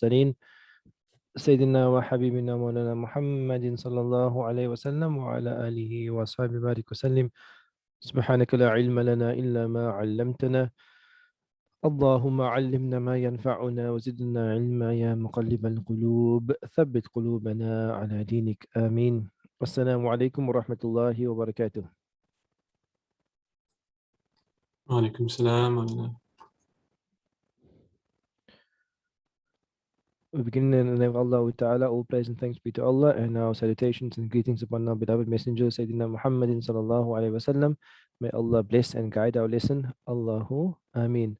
المرسلين سيدنا وحبيبنا مولانا محمد صلى الله عليه وسلم وعلى آله وصحبه بارك وسلم. سبحانك لا علم لنا إلا ما علمتنا. اللهم علمنا ما ينفعنا وزدنا علما يا مقلب القلوب ثبت قلوبنا على دينك آمين. السلام عليكم ورحمة الله وبركاته. وعليكم السلام ورحمة. We begin in the name of Allah Ta'ala, all praise and thanks be to Allah, and our salutations and greetings upon our beloved messenger, Sayyidina Muhammadin sallallahu alayhi wasallam. May Allah bless and guide our lesson. Allahu Ameen.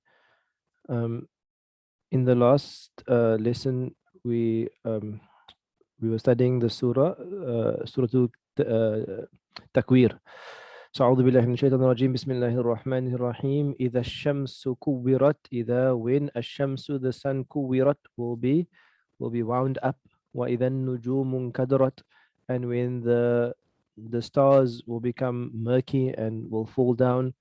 In the last lesson, we were studying the Surah Takwir. So, أعوذ بالله من الشيطان الرجيم. بسم الله الرحمن الرحيم. إذا الشمس كورت. إذا when الشمس the sun كورت will be wound up. وإذا النجوم انكدرت, and when the stars will become murky and will fall down.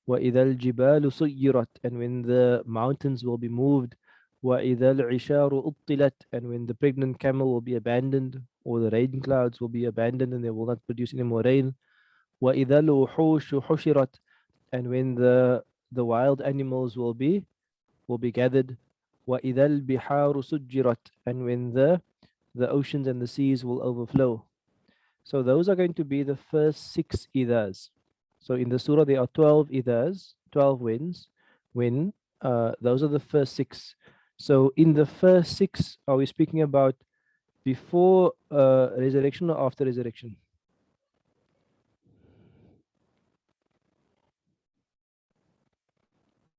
وإذا الجبال سيرت, and when the mountains will be moved. وإذا العشار أبطلت, and when the pregnant camel will be abandoned, or the rain clouds will be abandoned and they will not produce any more rain. وإذا الوحوش حشرت, and when the wild animals will be gathered. وإذا البحار سجرت, and when the oceans and the seas will overflow. So those are going to be the first 6 idhas. So in the surah there are 12 idhas, 12 winds. When those are the first 6. So in the first 6, are we speaking about before resurrection or after resurrection?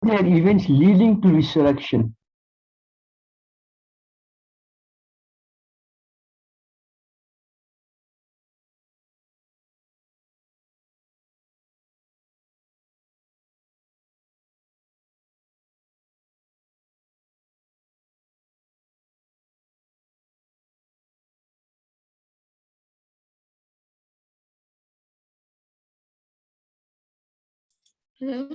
They are events leading to resurrection. Hello?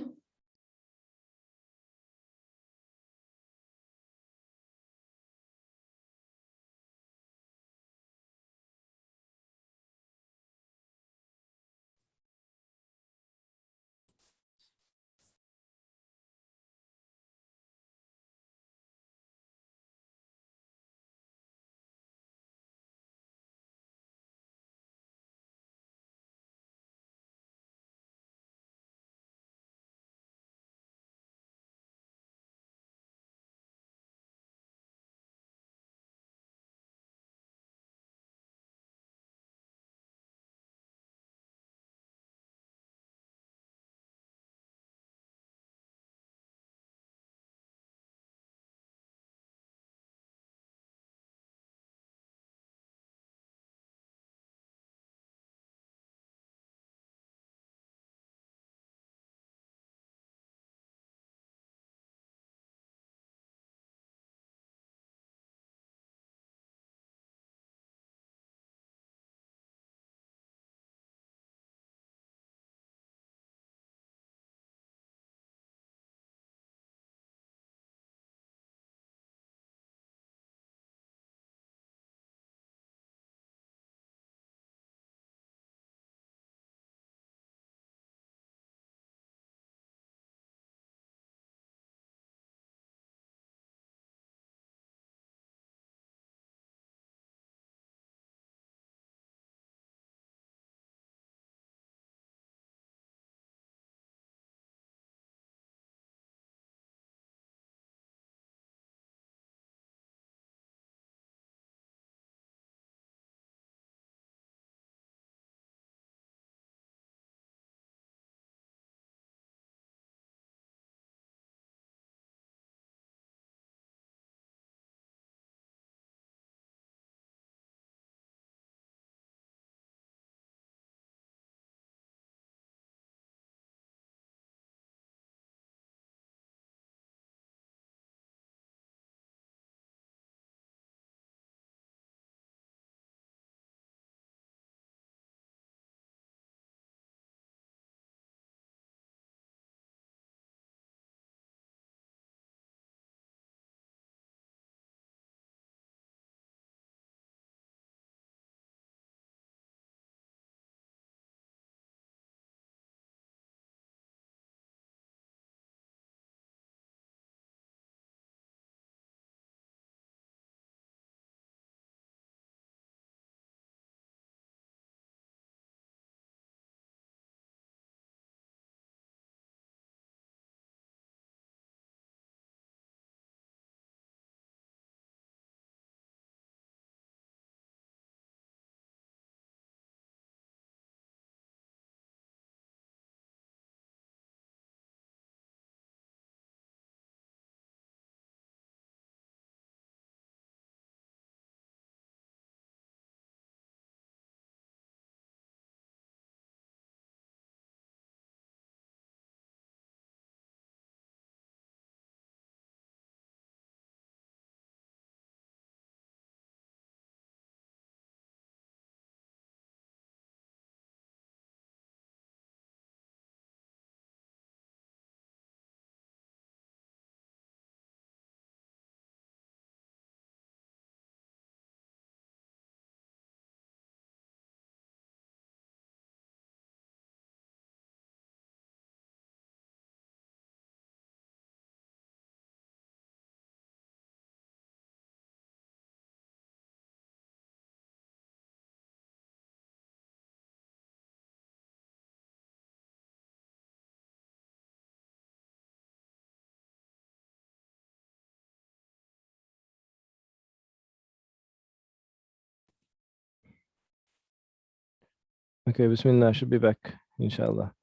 Okay, Bismillah, I should be back, inshallah.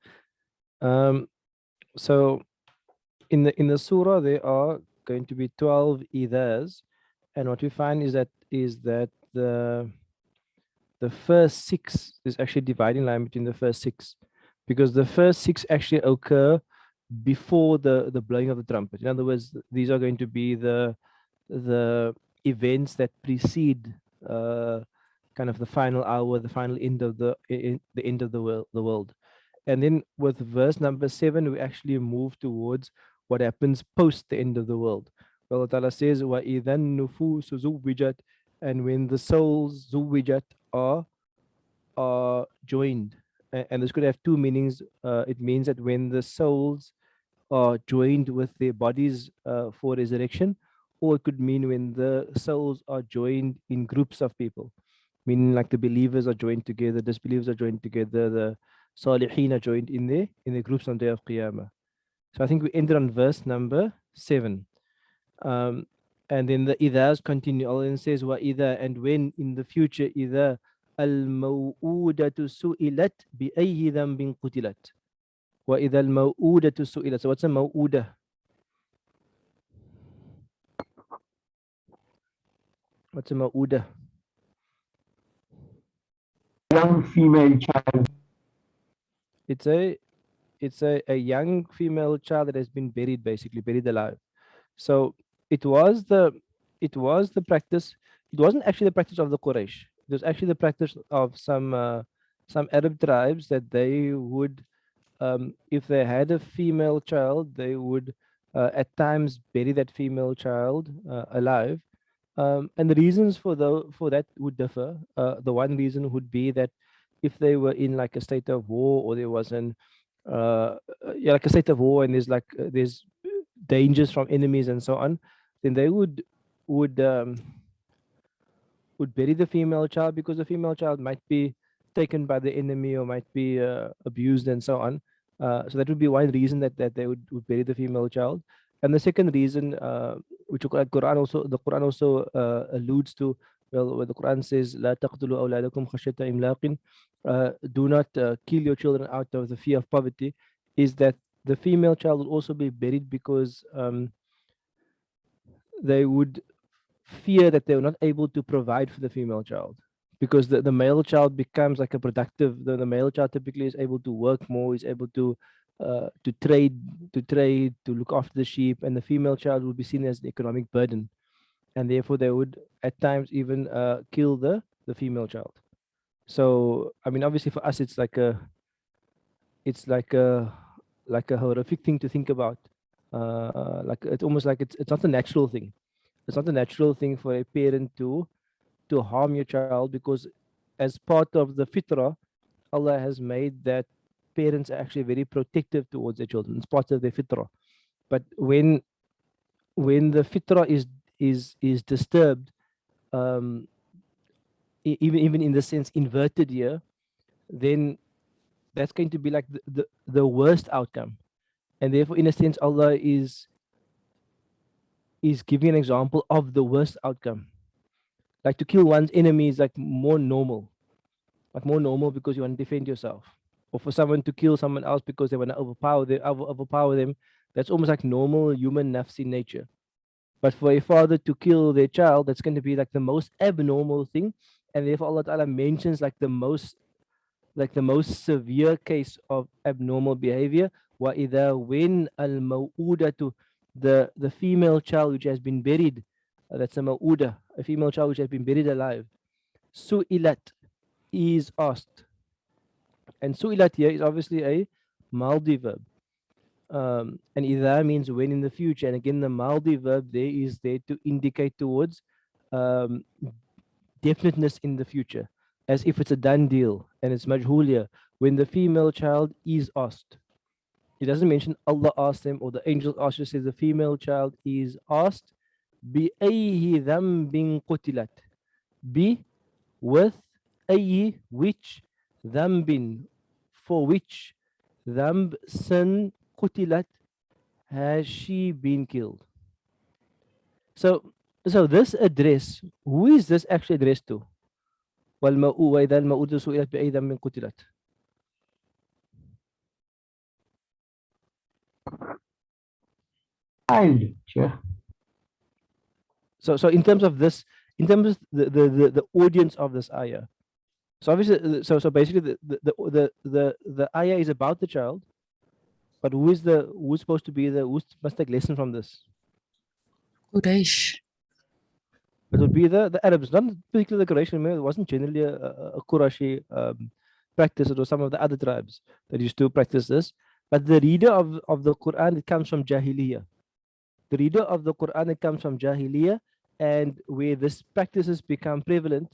So in the surah there are going to be 12 idhas, and what we find is that the first six is actually dividing line between the first six, because the first six actually occur before the blowing of the trumpet. In other words, these are going to be the events that precede uh, kind of the final hour, the final end of the end of the world. And then with verse number 7, we actually move towards what happens post the end of the world. Well, Allah Ta'ala says, وَإِذَا النُّفُوسُ زُوِّجَتْ, and when the souls zuwijat are joined. And this could have two meanings. It means that when the souls are joined with their bodies for resurrection, or it could mean when the souls are joined in groups of people, meaning like the believers are joined together, disbelievers are joined together, the salihin are joined in the groups on the day of Qiyamah. So I think we ended on verse number 7. Um, and then the idhas continue. Allah then says, wa idha, and when in the future, idha al-maw'udatu su'ilat bi ayyi dhanbin qutilat. Wa idha al-maw'udatu su'ilat. So what's a maw'udah? What's a maw'udah? Young female child. It's a young female child that has been buried, basically buried alive. So it was the it was the practice. It wasn't actually the practice of the Quraysh. It was actually the practice of some Arab tribes, that they would, if they had a female child, they would at times bury that female child alive. And the reasons for that would differ. The one reason would be that if they were in like a state of war, or there was an yeah, like a state of war, and there's dangers from enemies and so on, then they would um, would bury the female child, because the female child might be taken by the enemy, or might be abused and so on. So that would be one reason that they would bury the female child. And the second reason, which the Quran also alludes to, well, where the Quran says, "La taqtulu awladakum khashyata imlaqin," do not kill your children out of the fear of poverty, is that the female child will also be buried because they would fear that they were not able to provide for the female child, because the male child becomes like a productive, the male child typically is able to work more, is able to trade, to look after the sheep, and the female child would be seen as an economic burden, and therefore they would at times even kill the female child. So I mean, obviously for us it's like a horrific thing to think about. Like it's almost like it's not a natural thing. It's not a natural thing for a parent to harm your child, because as part of the fitrah, Allah has made that parents are actually very protective towards their children. It's part of their fitrah. But when the fitrah is disturbed, um, even in the sense inverted here, then that's going to be like the worst outcome. And therefore, in a sense, Allah is giving an example of the worst outcome. Like to kill one's enemy is like more normal, because you want to defend yourself, or for someone to kill someone else because they want to overpower them. That's almost like normal human nafsi nature. But for a father to kill their child, that's going to be like the most abnormal thing, and therefore Allah Ta'ala mentions like the most severe case of abnormal behavior. Wa idha, when al maw'udatu, the female child which has been buried, that's a maw'uda, a female child which has been buried alive, su'ilat, is asked. And su'ilat here is obviously a maldi verb. And idha means when in the future. And again, the maldi verb there is there to indicate towards um, definiteness in the future, as if it's a done deal, and it's majhul here. When the female child is asked, it doesn't mention Allah asked them or the angel asked, just says the female child is asked, bi ayyi dhanbin qutilat, bi, with, ayyi, which, dhanbin, for which, dhanb, sin, qutilat, has she been killed. So this address, who is this actually addressed to? وإذا الموءودة سئلت بأي ذنب قتلت. Child, Sheikh. So in terms of this, in terms of the audience of this ayah. So obviously, so basically the ayah is about the child, but who's supposed to be who must take lesson from this? Quraysh. It would be the Arabs, not particularly the Quraysh. It wasn't generally a Qurashi practice. It was some of the other tribes that used to practice this. But the reader of the Quran, it comes from Jahiliyyah. The reader of the Quran, it comes from Jahiliyyah, and where this practices become prevalent,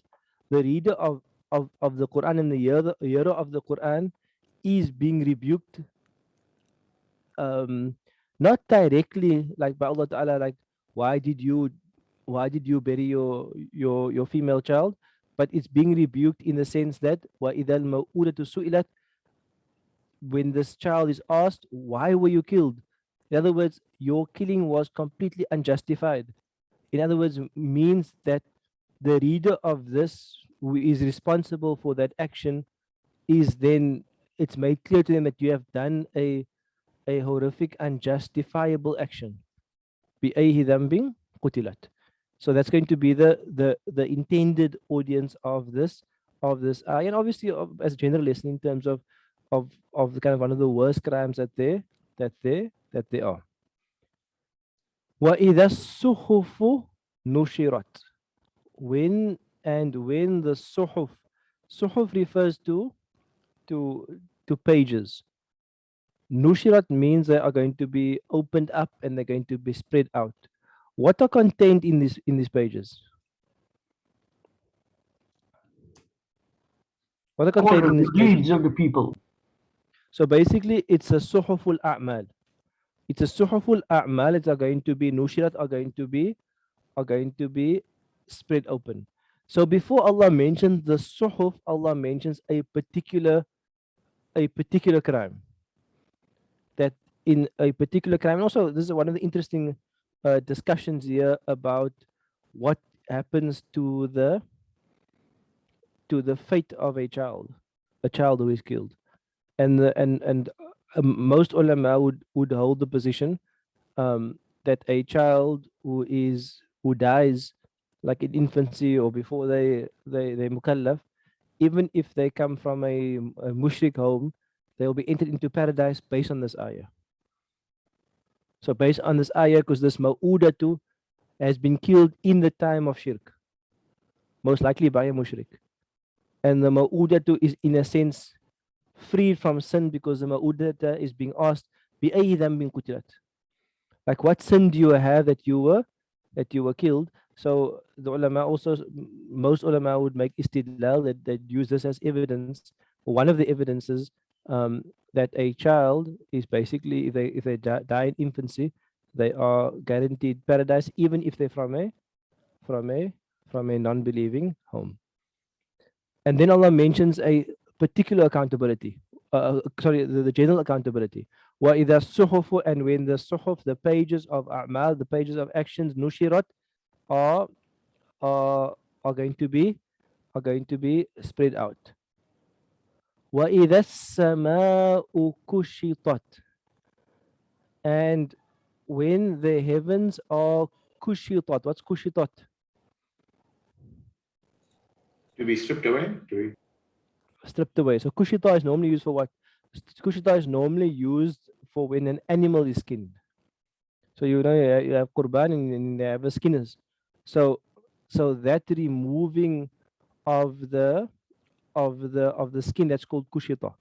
the reader of the Quran and the hearer of the Quran is being rebuked, not directly like by Allah Ta'ala, like why did you bury your female child, but it's being rebuked in the sense that وَإِذَا الْمَوْءُودَةُ سُئِلَتْ, when this child is asked, why were you killed? In other words, your killing was completely unjustified. In other words, means that the reader of this, who is responsible for that action, is then, it's made clear to them that you have done a horrific, unjustifiable action. بِأَيْهِ ذَنْبٍ قُتِلَتْ. So that's going to be the intended audience of this ayah, and obviously as a general lesson in terms of the kind of one of the worst crimes that they are. وَإِذَا الصُّحُفُ نُشِرَتْ. When the suhuf refers to pages. Nushirat means they are going to be opened up and they're going to be spread out. What are contained in these pages? What are contained in these The pages? deeds of the people. So basically, it's a suhuful a'mal. It's a suhuful a'mal. It's are going to be nushirat, are going to be spread open. So before Allah mentions the suhuf, Allah mentions a particular crime. That in a particular crime, and also this is one of the interesting discussions here about what happens to the fate of a child who is killed, and most ulama would hold the position that a child who dies like in infancy or before they mukallaf, even if they come from a mushrik home, they will be entered into paradise based on this ayah. So based on this ayah, because this ma'udatu has been killed in the time of shirk, most likely by a mushrik, and the ma'udatu is in a sense freed from sin, because the ma'udata is being asked, بِأَيِّ ذَنْبٍ قُتِلَتْ, like what sin do you have that you were killed? So the ulama also, most ulama would make istidlal, that use this as evidence. One of the evidences that a child is basically, if they die in infancy, they are guaranteed paradise, even if they're from a non-believing home. And then Allah mentions a particular accountability. The general accountability. وَإِذَا الصُّحُفُ, and when the suhuf, the pages of a'mal, the pages of actions, nushirat, are going to be spread out. وَإِذَا السَّمَاءُ كُشِطَتْ, and when the heavens are kushitat. What's kushitat? To be stripped away? Stripped away. So kushita is normally used for what? Kushita is normally used for when an animal is skinned. So you have qurban and they have a skinners. So that removing of the skin, that's called kushita.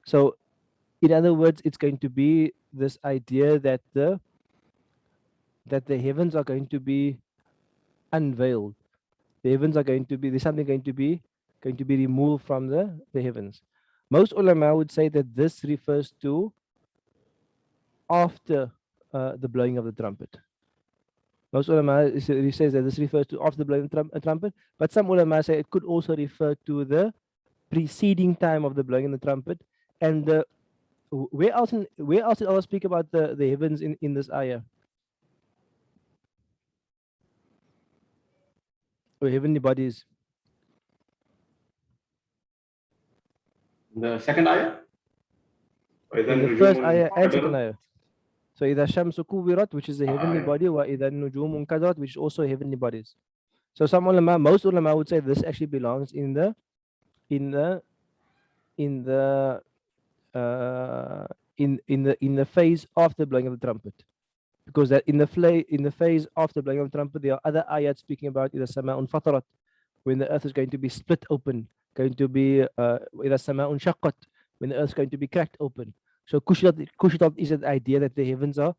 So in other words, it's going to be this idea that the heavens are going to be unveiled. The heavens are going to be, there's something going to be removed from the heavens. Most ulama would say that this refers to after the blowing of the trumpet. Most ulama says that this refers to after the blowing of the trumpet, but some ulama say it could also refer to the preceding time of the blowing of the trumpet. And where else did Allah speak about the heavens in this ayah? Or heavenly bodies? The second ayah? In the first ayah and second ayah. So إذا الشمس كورت, which is the heavenly yeah. body, وإذا النجوم انكدرت, which is also heavenly bodies. So some ulama, most ulama would say this actually belongs in the phase of the blowing of the trumpet, because that in the phase of the blowing of the trumpet, there are other ayats speaking about إذا السماء انفطرت, when the earth is going to be split open, going to be إذا السماء انشقت, when the earth is going to be cracked open. So kushitat is the idea that the heavens are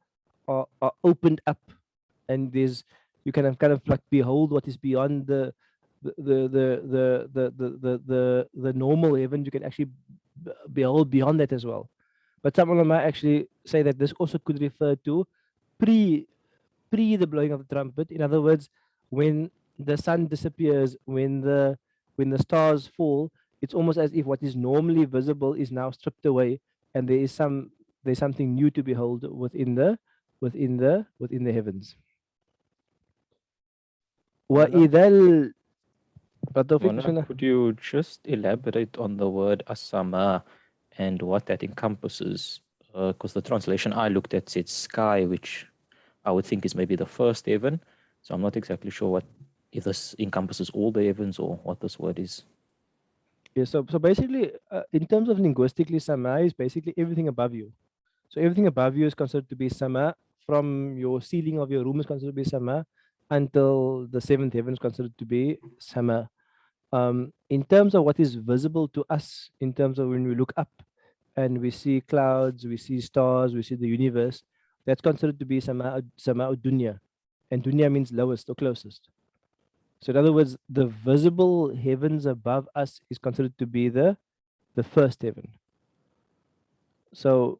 opened up, and there's you kind of like behold what is beyond the normal heaven. You can actually behold beyond that as well. But some ulama actually say that this also could refer to pre the blowing of the trumpet. In other words, when the sun disappears, when the stars fall, it's almost as if what is normally visible is now stripped away, and there's something new to behold within the heavens. وَإِذَا Could you just elaborate on the word asama and what that encompasses? Because the translation I looked at said sky, which I would think is maybe the first heaven. So I'm not exactly sure if this encompasses all the heavens or what this word is. Yeah, so basically, in terms of linguistically, sama is basically everything above you. So everything above you is considered to be sama. From your ceiling of your room is considered to be sama, until the seventh heaven is considered to be sama. In terms of what is visible to us, in terms of when we look up and we see clouds, we see stars, we see the universe, that's considered to be sama dunya, and dunya means lowest or closest. So in other words, the visible heavens above us is considered to be the first heaven. So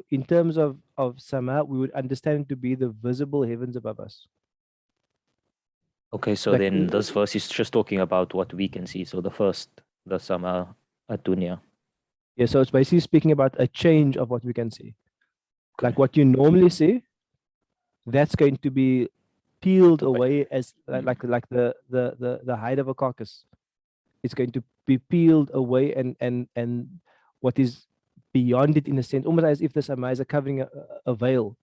in terms of sama, we would understand it to be the visible heavens above us. Okay, so Like, then this verse is just talking about what we can see. So the sama dunya. yeah, so it's basically speaking about a change of what we can see. Like what you normally see, that's going to be peeled away as like the hide of a carcass. It's going to be peeled away, and what is beyond it, in a sense, almost as if the sama is covering a veil,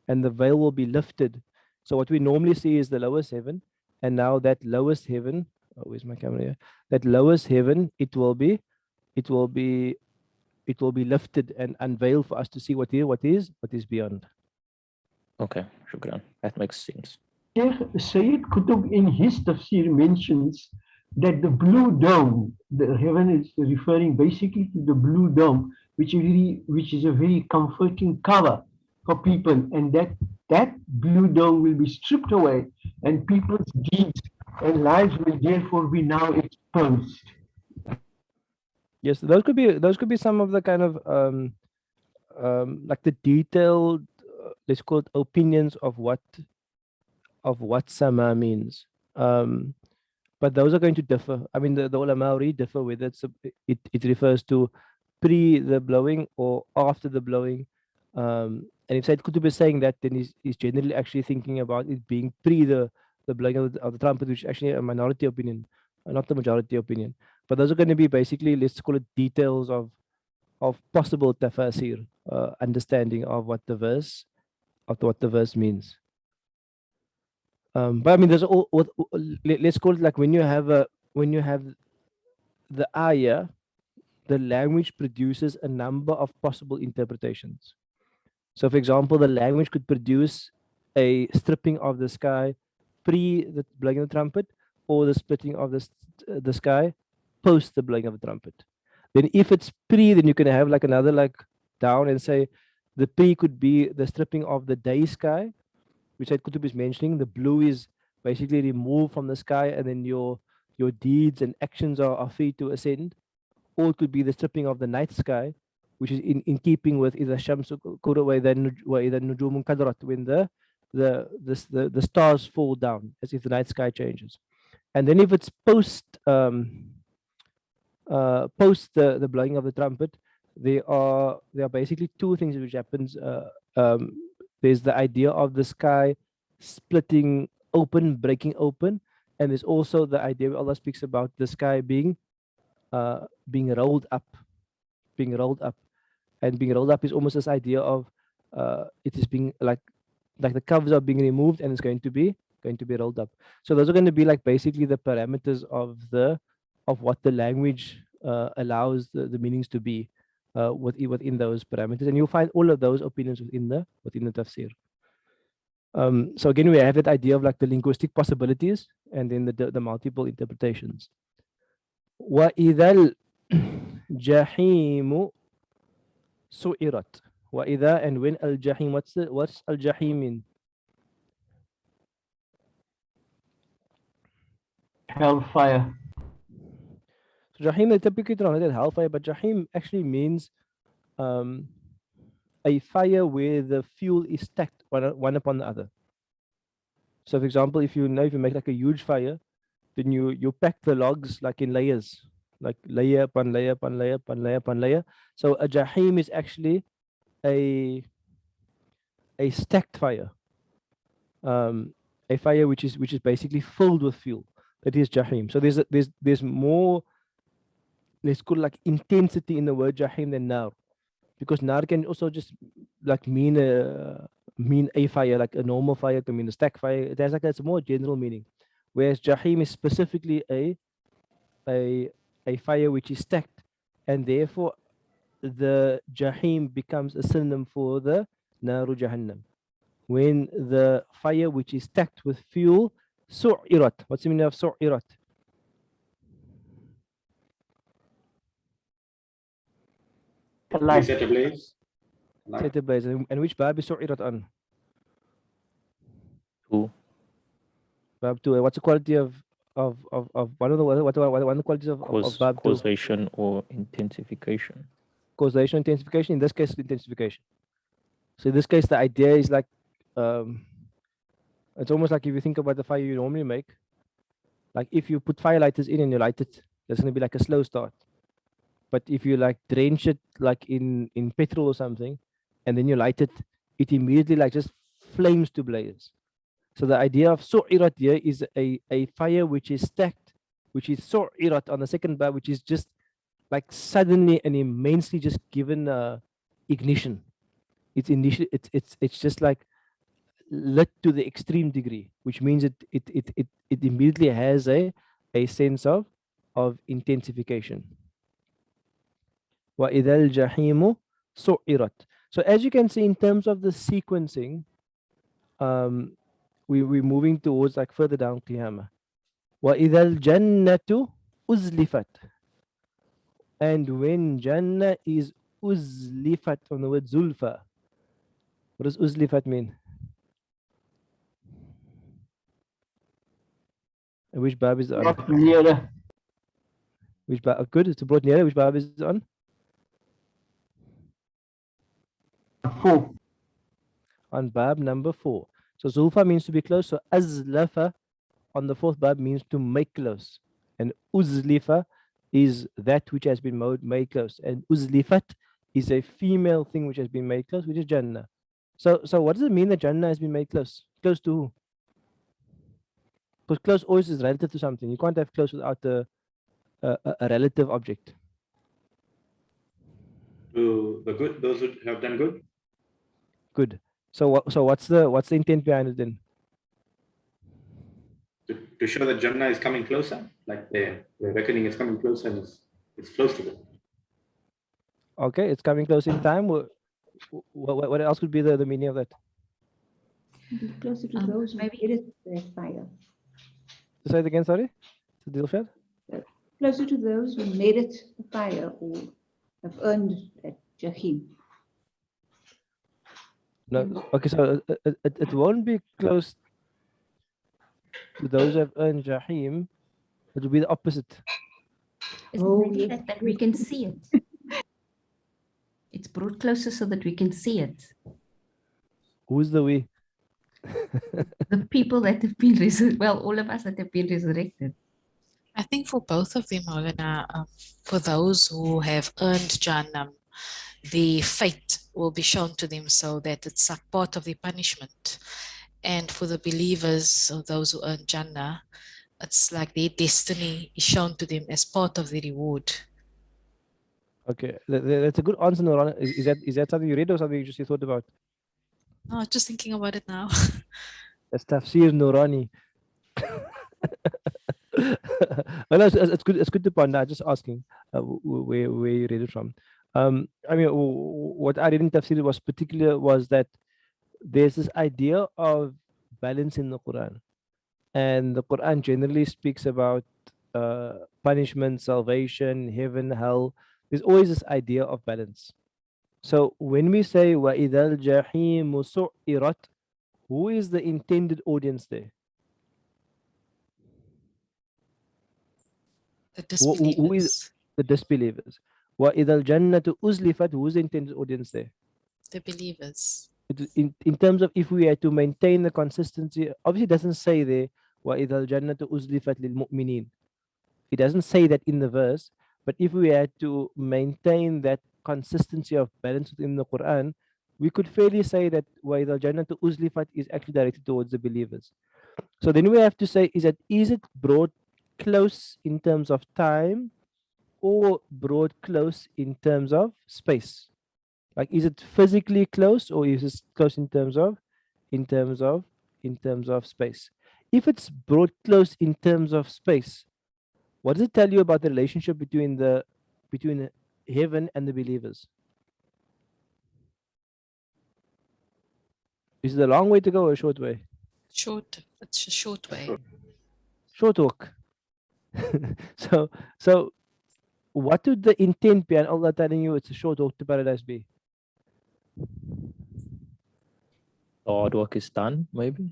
and the veil will be lifted. So what we normally see is the lowest heaven, and now that lowest heaven, oh, where's my camera here? That lowest heaven, it will be lifted and unveiled for us to see what is beyond. Okay, shukran. That makes sense. Sayyid Qutb in his tafsir mentions that the blue dome, the heaven is referring basically to the blue dome, which is a very comforting cover for people, and that blue dome will be stripped away, and people's deeds and lives will therefore be now exposed. Yes, those could be some of the kind of like the detailed, let's call it, opinions of what sama means. But those are going to differ. I mean, the ulama already differ whether it refers to pre the blowing or after the blowing. And if Sayyid Qutb is saying that, then he's generally actually thinking about it being pre the blowing of the trumpet, which is actually a minority opinion, not the majority opinion. But those are going to be basically, let's call it, details of possible tafasir, understanding of what the verse means. But I mean, there's all. Let's call it like when you have the ayah, the language produces a number of possible interpretations. So, for example, the language could produce a stripping of the sky pre the blowing of the trumpet, or the splitting of the sky post the blowing of the trumpet. Then, if it's pre, then you can have like another like down and say the pre could be the stripping of the day sky, which Sayyid Qutb is mentioning. The blue is basically removed from the sky, and then your deeds and actions are free to ascend. Or it could be the stripping of the night sky, which is in keeping with إِذَا الشَّمْسُ كُوِّرَتْ وَإِذَا النُّجُومُ انكدرت, when the stars fall down, as if the night sky changes. And then if it's post the blowing of the trumpet, there are basically two things which happens. There's the idea of the sky splitting open, breaking open, and there's also the idea where Allah speaks about the sky being being rolled up, and being rolled up is almost this idea of it is being like the covers are being removed and it's going to be rolled up. So those are going to be like basically the parameters of what the language allows the meanings to be within those parameters, and you'll find all of those opinions within the tafsir. So again, we have that idea of like the linguistic possibilities and then the multiple interpretations. وَإِذَا الْجَحِيمُ سُعِرَتْ. وَإِذَا, and when al-jahim, what's al-jahim mean? Hellfire. So jahim, they typically translate hellfire, but jahim actually means a fire where the fuel is stacked one upon the other. So for example, if you make like a huge fire, then you pack the logs like in layers, like layer upon layer upon layer upon layer upon layer. So a jahim is actually a stacked fire, a fire which is basically filled with fuel. That is jahim. So there's more, let's call it like intensity in the word jahim than nar, because nar can also just like mean a fire, like a normal fire can mean a stack fire. It has like it's a more general meaning, whereas jahim is specifically a fire which is stacked, and therefore the jahim becomes a synonym for the naru jahannam. When the fire which is stacked with fuel, su'irat. What's the meaning of su'irat? Set ablaze. Set ablaze. And which bab is su'irat on? Who? Bab 2. What's the quality of one of the qualities of bab 2? Causation or intensification. Causation, intensification. In this case, intensification. So in this case, the idea is like it's almost like if you think about the fire you normally make, like if you put firelighters in and you light it, there's going to be like a slow start. But if you like drench it like in petrol or something, and then you light it, it immediately like just flames to blaze. So the idea of su'irat here is a fire which is stacked, which is su'irat on the second bar, which is just like suddenly and immensely just given ignition. It's initially it's just like lit to the extreme degree, which means it immediately has a sense of intensification. وَإِذَا الْجَحِيمُ سُعِرَتْ. So as you can see in terms of the sequencing, we're moving towards like further down Qiyamah. وَإِذَا الْجَنَّةُ أُزْلِفَتْ. And when Jannah is uzlifat, from the word zulfa. What does uzlifat mean? And which bab is it on? Nearer. Which bab? Good, it's brought nearer. Which bab is it on? 4. On bab number 4. So zulfa means to be close. So azlafa on the 4th bab means to make close. And uzlifa is that which has been made close. And uzlifat is a female thing which has been made close, which is Jannah. So what does it mean that Jannah has been made close? Close to who? Because close always is relative to something. You can't have close without a relative object. To the good, those who have done good. Good. So what's the intent behind it then? To show that Jannah is coming closer, like they're reckoning it's coming closer and it's close to them. Okay, it's coming close in time. What else could be the meaning of that? Closer to those who made it their fire. Say it again, sorry. Dilshad? Closer to those who made it the fire or have earned that jahim. No. Okay, so it won't be close to those who have earned jahim. It will be the opposite. It's yes. that we can see it. It's brought closer so that we can see it. Who's the we? The people that have been resurrected, well, all of us that have been resurrected. I think for both of them, Maulana, for those who have earned Jannah, the fate will be shown to them so that it's a part of the punishment. And for the believers, or those who earn Jannah, it's like their destiny is shown to them as part of the reward. Okay, that's a good answer, Nurani. Is that something you read or something you just thought about? No, just thinking about it now. That's tafsir Nurani. Well, it's good. It's good to ponder. Just asking where you read it from. I mean, what I read in tafsir was that there's this idea of balance in the Quran, and the Quran generally speaks about punishment, salvation, heaven, hell. There's always this idea of balance. So when we say وَإِذَا الْجَحِيمُ سُعِّرَتْ, who is the intended audience there? The Who is disbelievers. the disbelievers? وَإِذَا الْجَنَّةُ أُزْلِفَتْ, who is the intended audience there? The believers. In terms of if we are to maintain the consistency, obviously it doesn't say there وَإِذَا الْجَنَّةُ أُزْلِفَتْ لِلْمُؤْمِنِينَ. It doesn't say that in the verse, but if we had to maintain that consistency of balance within the Quran, we could fairly say that وَإِذَا الْجَنَّةُ أُزْلِفَتْ is actually directed towards the believers. So then we have to say, is it brought close in terms of time or brought close in terms of space? Like, is it physically close or is it close in terms of space? If it's brought close in terms of space, what does it tell you about the relationship between heaven and the believers? Is it a long way to go or a short way? Short. It's a short way. Short walk. So what would the intent be, and Allah telling you it's a short walk to paradise be? The hard work is done, maybe.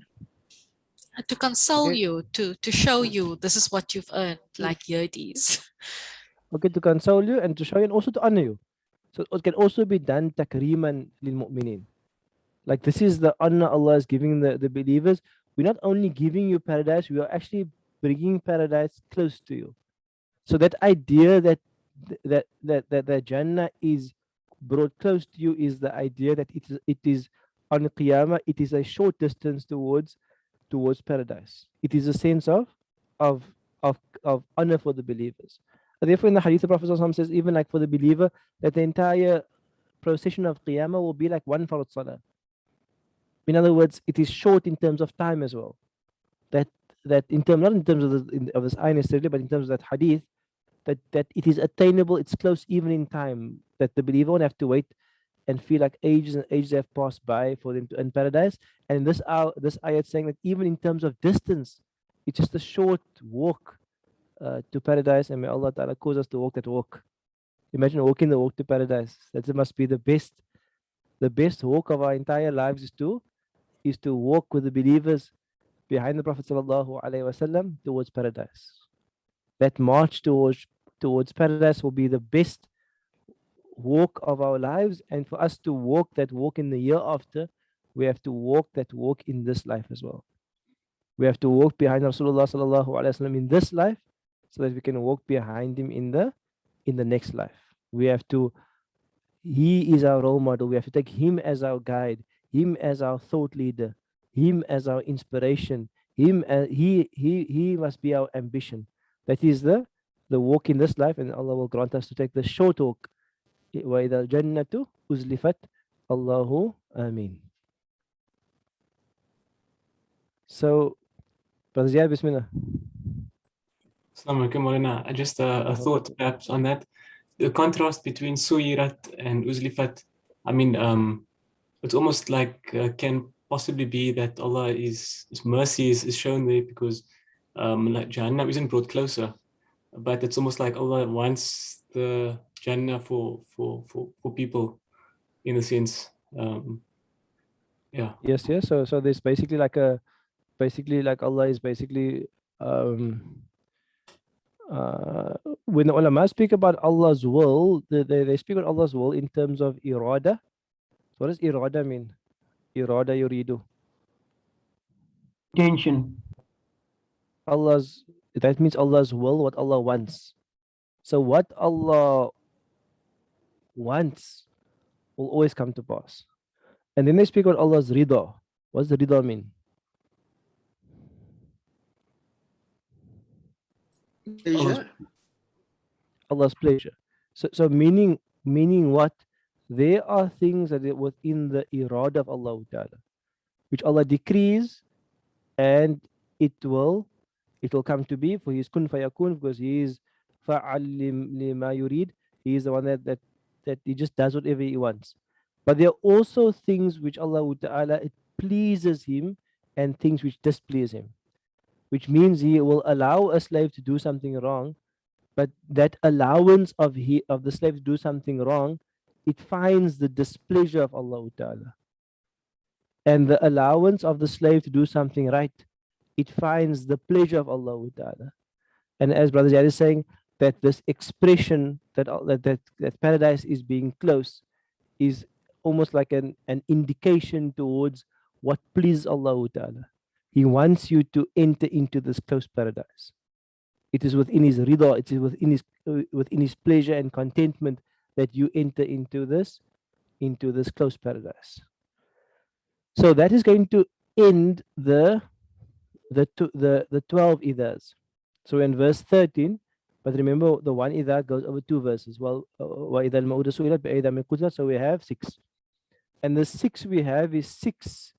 To console Okay. you, to show you this is what you've earned, like Yodis. Okay, to console you and to show you and also to honor you. So it can also be done takriman lil mu'minin. Like, this is the honor Allah is giving the believers. We're not only giving you paradise, we are actually bringing paradise close to you. So that idea that the Jannah is brought close to you is the idea that it is on Qiyamah, it is a short distance towards paradise. It is a sense of honor for the believers. Therefore, in the hadith, the Prophet ﷺ says, even like for the believer, that the entire procession of Qiyamah will be like one Farad Salah. In other words, it is short in terms of time as well. That not in terms of this ayah necessarily, but in terms of that hadith, that it is attainable, it's close even in time, that the believer won't have to wait and feel like ages and ages have passed by for them to earn paradise. And this ayah is saying that even in terms of distance, it's just a short walk to paradise, and may Allah Ta'ala cause us to walk that walk. Imagine walking the walk to paradise. That must be the best walk of our entire lives, is to walk with the believers behind the Prophet ﷺ towards paradise. That march towards paradise will be the best walk of our lives, and for us to walk that walk in the year after, we have to walk that walk in this life as well. We have to walk behind Rasulullah ﷺ in this life, so that we can walk behind him in the next life. He is our role model. We have to take him as our guide, him as our thought leader, him as our inspiration. He must be our ambition. That is the walk in this life, and Allah will grant us to take the short walk. وَإِذَا الْجَنَّةُ أُزْلِفَتْ. Allahu Ameen. So, Brother Ziyad, Bismillah. Assalamu alaikum, Maulana. Just a thought perhaps on that. The contrast between Suyirat and Uzlifat. I mean, it's almost like can possibly be that His mercy is shown there because like Jahannam isn't brought closer, but it's almost like Allah wants the Jannah for people, in a sense. Yeah. Yes. So there's basically like Allah is basically when the ulama speak about Allah's will, they speak about Allah's will in terms of irada. What does irada mean? Irada yuridu. Intention. That means Allah's will, what Allah wants. So what Allah wants will always come to pass. And then they speak about Allah's rida. What does the rida mean? Allah's pleasure. So meaning what? There are things that are within the irada of Allah Ta'ala, which Allah decrees, and it will come to be, for He is kun fayakun, because He is fa'al lima yurid. He is the one that He just does whatever He wants. But there are also things which Allah Ta'ala, it pleases Him, and things which displease Him, which means He will allow a slave to do something wrong, but that allowance of the slave to do something wrong, it finds the displeasure of Allah Ta'ala. And the allowance of the slave to do something right, it finds the pleasure of Allah Ta'ala. And as Brother Jad is saying, that this expression that paradise is being close is almost like an indication towards what pleases Allah Ta'ala. He wants you to enter into this close paradise. It is within His rida, it is within His pleasure and contentment that you enter into this close paradise. So that is going to end the 12 idhas. So in verse 13, but remember the one idha goes over 2 verses. Well, so we have 6. And the 6 we have is 6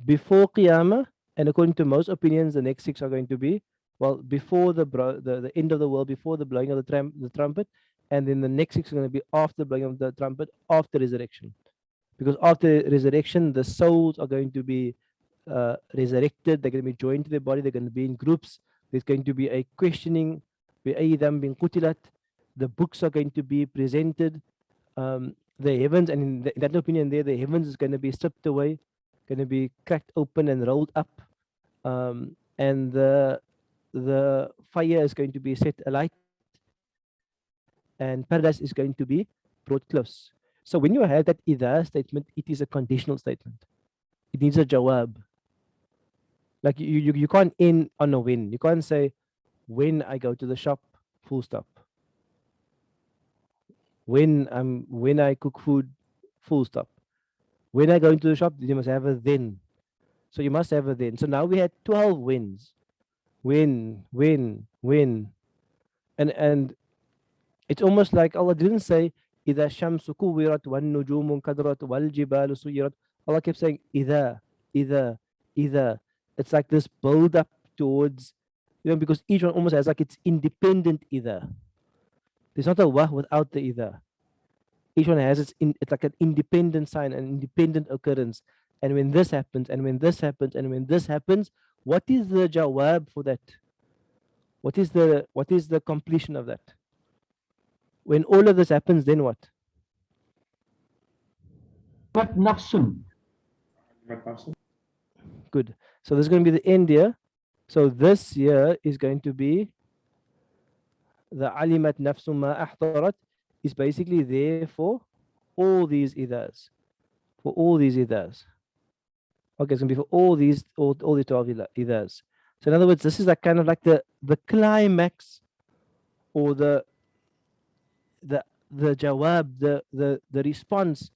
before Qiyamah, and according to most opinions, the next 6 are going to be, well, before the end of the world, before the blowing of the trumpet, and then the next 6 are going to be after the blowing of the trumpet, after resurrection. Because after resurrection, the souls are going to be resurrected, they're going to be joined to their body, they're going to be in groups, there's going to be a questioning, the books are going to be presented, the heavens, and in that opinion there, the heavens is going to be stripped away, going to be cracked open and rolled up, and the fire is going to be set alight, and paradise is going to be brought close. So when you have that idha statement, it is a conditional statement. It needs a jawab. Like you can't end on a when. You can't say, when I go to the shop, full stop. When I cook food, full stop. When I go into the shop, you must have a then. So you must have a then. So now we had 12 wins. When. And it's almost like Allah didn't say, إِذَا الشَّمْسُ كُوِّرَتْ وَالنُّجُومُ كَدْرَتْ وَالْجِبَالُ سُيِّرَتْ. Allah kept saying, إِذَا. It's like this build up towards, because each one almost has like its independent إِذَا. There's not a wah without the إِذَا. Each one has it's like an independent sign, an independent occurrence. And when this happens, and when this happens, and when this happens, what is the jawab for that? What is the completion of that? When all of this happens, then what? But nafsun. Good. So this is going to be the end year. So this year is going to be the alimat nafsum ma ahtarat, is basically there for all these idhas. For all these idhas. Okay, it's going to be for all the 12 idhas. So in other words, this is like kind of like the climax, or the jawab, the response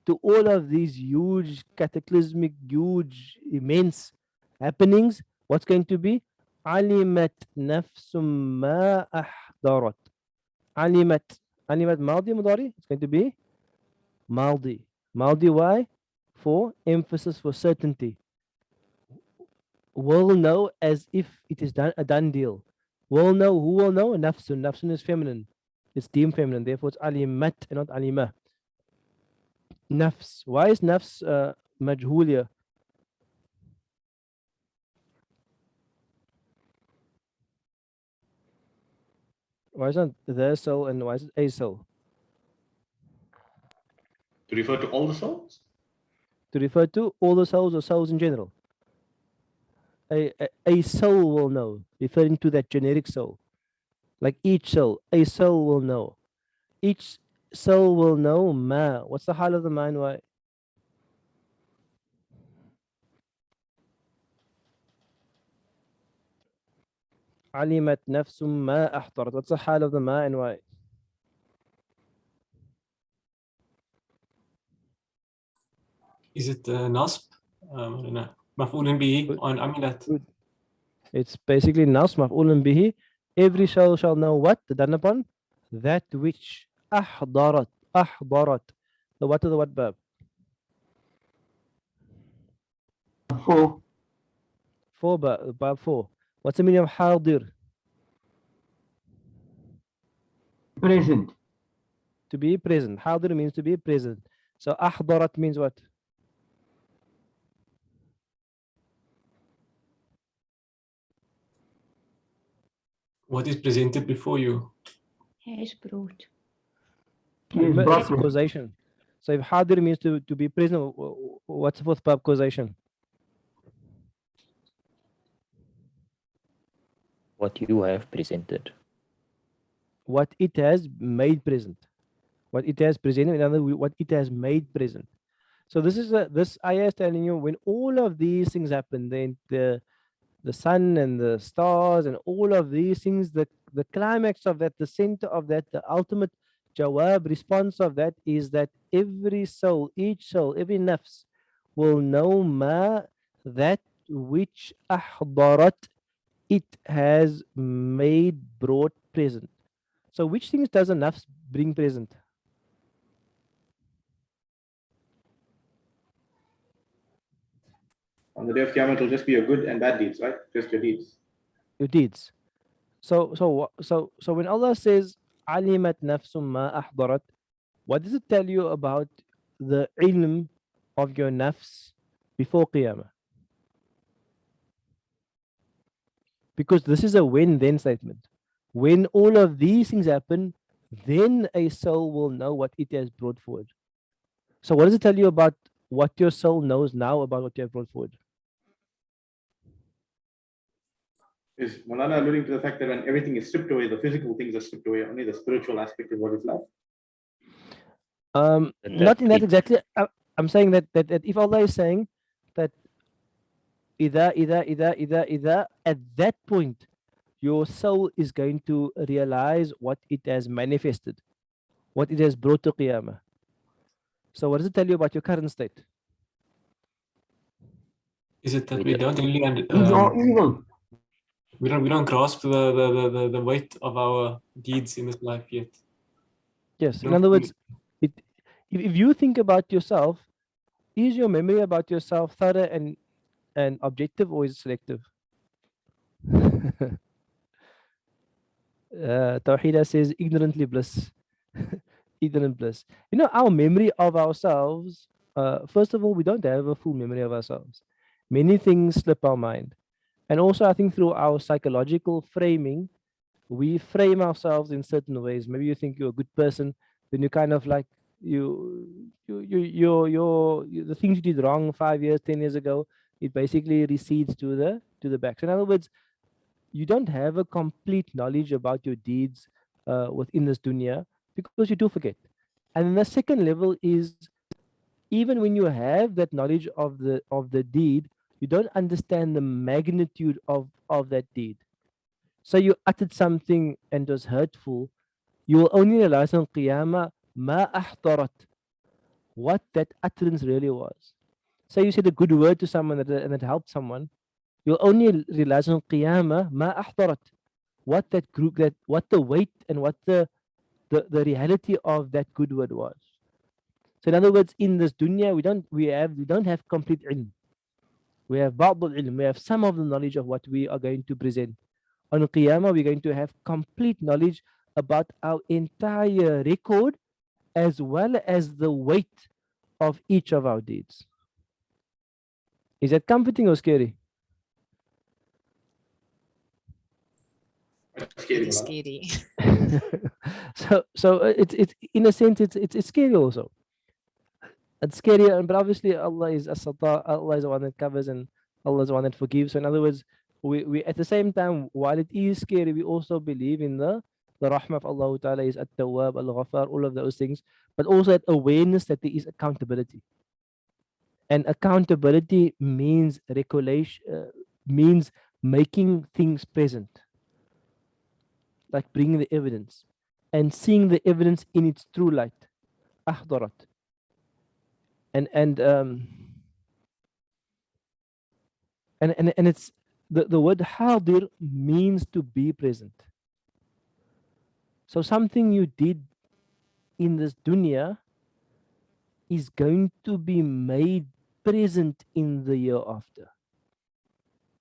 to all of these huge cataclysmic, huge, immense happenings. What's going to be? Alimat nafsum ma ahdarat. Alimat maldi mudari. It's going to be maldi. Maldi, why? For emphasis, for certainty. Will know, as if it is a done deal. Will know, who will know? Nafsun. Nafsun is feminine. It's deemed feminine. Therefore, it's alimat and not alima. Nafs. Why is nafs majhul? Why is it the soul and why is it a soul? To refer to all the souls? To refer to all the souls or souls in general. A soul will know, referring to that generic soul. Like each soul, a soul will know. Each soul will know ma. What's the hal of the mind? Why? Alimat nafsum ma ahtarat. What's the hal of the ma and why? Is it nasb? Maf'ulun bihi on amilat. It's basically nasb maf'ulun bihi Every soul shall know what? Done upon? That which أحضرت. أحضرت. So what is the what verb? 4. Verb 4. What's the meaning of حاضر? Present. To be present. حاضر means to be present. So أحضرت means what? What is presented before you? Has brought. Remember, it's causation. So if حاضر means to be present, what's the fourth verb causation? What you have presented. What it has made present. What it has presented, in other words, what it has made present. So this is this ayah is telling you when all of these things happen, then the sun and the stars and all of these things, the climax of that, the center of that, the ultimate jawab response of that is that every soul, each soul, every nafs will know ma, that which ahdarat, it has made, brought present. So which things does a nafs bring present? On the day of Qiyamah, it will just be your good and bad deeds, right? Just your deeds. Your deeds. So when Allah says alimat nafsum ma ahdarat, what does it tell you about the ilm of your nafs before Qiyamah? Because this is a when-then statement. When all of these things happen, then a soul will know what it has brought forward. So what does it tell you about what your soul knows now about what you have brought forward? Is Malala alluding to the fact that when everything is stripped away, the physical things are stripped away, only the spiritual aspect is what is left? Not in that exactly. I'm saying that if Allah is saying that إذا, at that point, your soul is going to realize what it has manifested, what it has brought to Qiyamah. So what does it tell you about your current state? Is it that we don't really we don't grasp the weight of our deeds in this life yet? Yes. In other words, if you think about yourself, is your memory about yourself thorough and objective, or is it selective? Tawheeda says ignorantly bliss. Ignorant bliss. You know, our memory of ourselves, first of all, we don't have a full memory of ourselves. Many things slip our mind. And also, I think through our psychological framing, we frame ourselves in certain ways. Maybe you think you're a good person, then you kind of like the things you did wrong 5 years, 10 years ago, it basically recedes to the back. So in other words, you don't have a complete knowledge about your deeds within this dunya, because you do forget. And then the second level is, even when you have that knowledge of the deed, you don't understand the magnitude of that deed. So you uttered something and it was hurtful, you will only realize on Qiyamah ma ahtarat, what that utterance really was. So you said a good word to someone and it helped someone, you'll only realize on Qiyamah ma ahtarat, what that group, what the weight and what the reality of that good word was. So in other words, in this dunya, we don't have complete ilm. We have ba'd al-ilm, we have some of the knowledge of what we are going to present. On Qiyamah, we're going to have complete knowledge about our entire record, as well as the weight of each of our deeds. Is that comforting or scary? It's scary. so it's in a sense it's scary also. It's scary, but obviously Allah is as-Sattar, Allah is the one that covers, and Allah is the one that forgives. So in other words, we at the same time, while it is scary, we also believe in the rahmah of Allah Ta'ala is at-Tawwab, al-Ghafar, all of those things, but also that awareness that there is accountability. And accountability means recollection, means making things present, like bringing the evidence and seeing the evidence in its true light. Ahdarat. And it's the word hadir means to be present. So something you did in this dunya is going to be made present in the year after.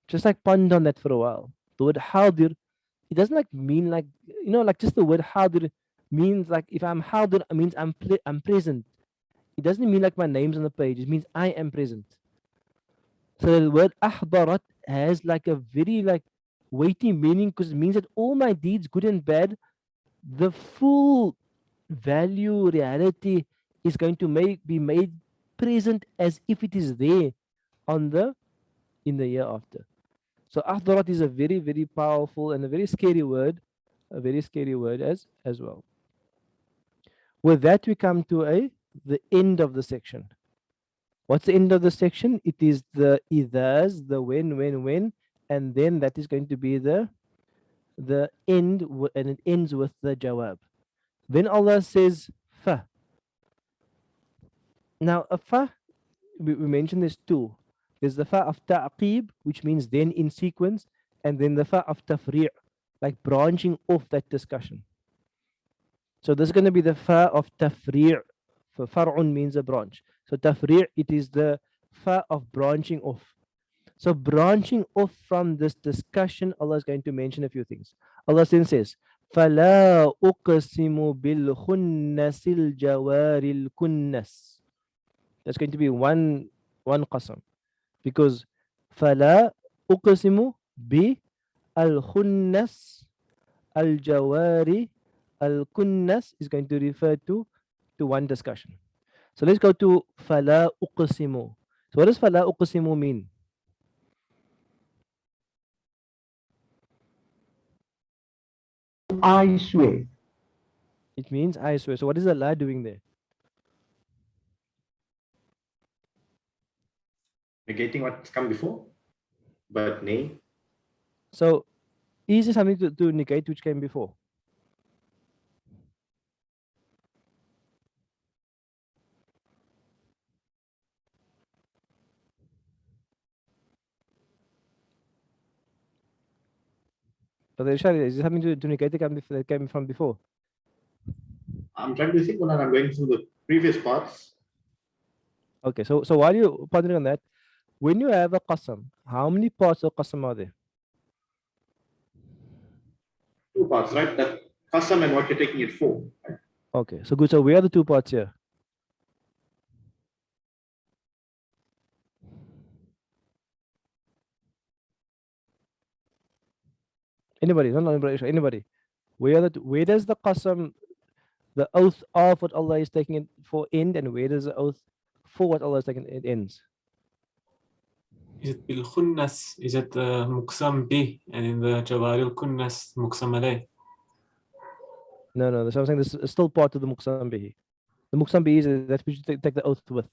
Just like ponder on that for a while. The word hadir, it doesn't like mean like, you know, like just the word hadir means like if I'm hadir, it means I'm present. It doesn't mean like my name's on the page. It means I am present. So the word ahdarat has like a very like weighty meaning because it means that all my deeds, good and bad, the full value, reality is going to be made present as if it is there in the year after. So ahdarat is a very, very powerful and a very scary word, as well. With that, we come to the end of the section. What's the end of the section? It is the idhas, the when, and then that is going to be the end, and it ends with the jawab. Then Allah says fa. Now a fa, we mentioned there's two. There's the fa of ta'qib, which means then in sequence, and then the fa of tafri', like branching off that discussion. So this is going to be the fa of tafri'. For far'un means a branch. So tafri', it is the fa of branching off. So branching off from this discussion, Allah is going to mention a few things. Allah then says, فَلَا أُقْسِمُ بِالْخُنَّسِ الْجَوَارِ الْكُنَّسِ. That's going to be one qasam. Because فَلَا أُقْسِمُ بِالْخُنَّسِ الْجَوَارِ الْكُنَّسِ is going to refer to one discussion. So let's go to فَلَا أُقْسِمُ. So what does فَلَا أُقْسِمُ mean? I swear. It means I swear. So what is Allah doing there? Negating what's come before, but nay. So is there something to negate which came before? But is there something to negate that came from before? I'm trying to think when I'm going through the previous parts. Okay, so while you're pondering on that, when you have a qasam, how many parts of qasam are there? Two parts, right? That qasam and what you're taking it for. Right? Okay, so good. So where are the two parts here? Anybody? No, anybody. Where does the qasam, the oath of what Allah is taking it for end, and where does the oath for what Allah is taking it ends? Is it bil khunnas? Is it muqsam bih? And in the jawaril kunnas muqsam alayh? No. That's what I'm saying. This is still part of the muqsam bihi. The muqsam bihi is that which you take the oath with.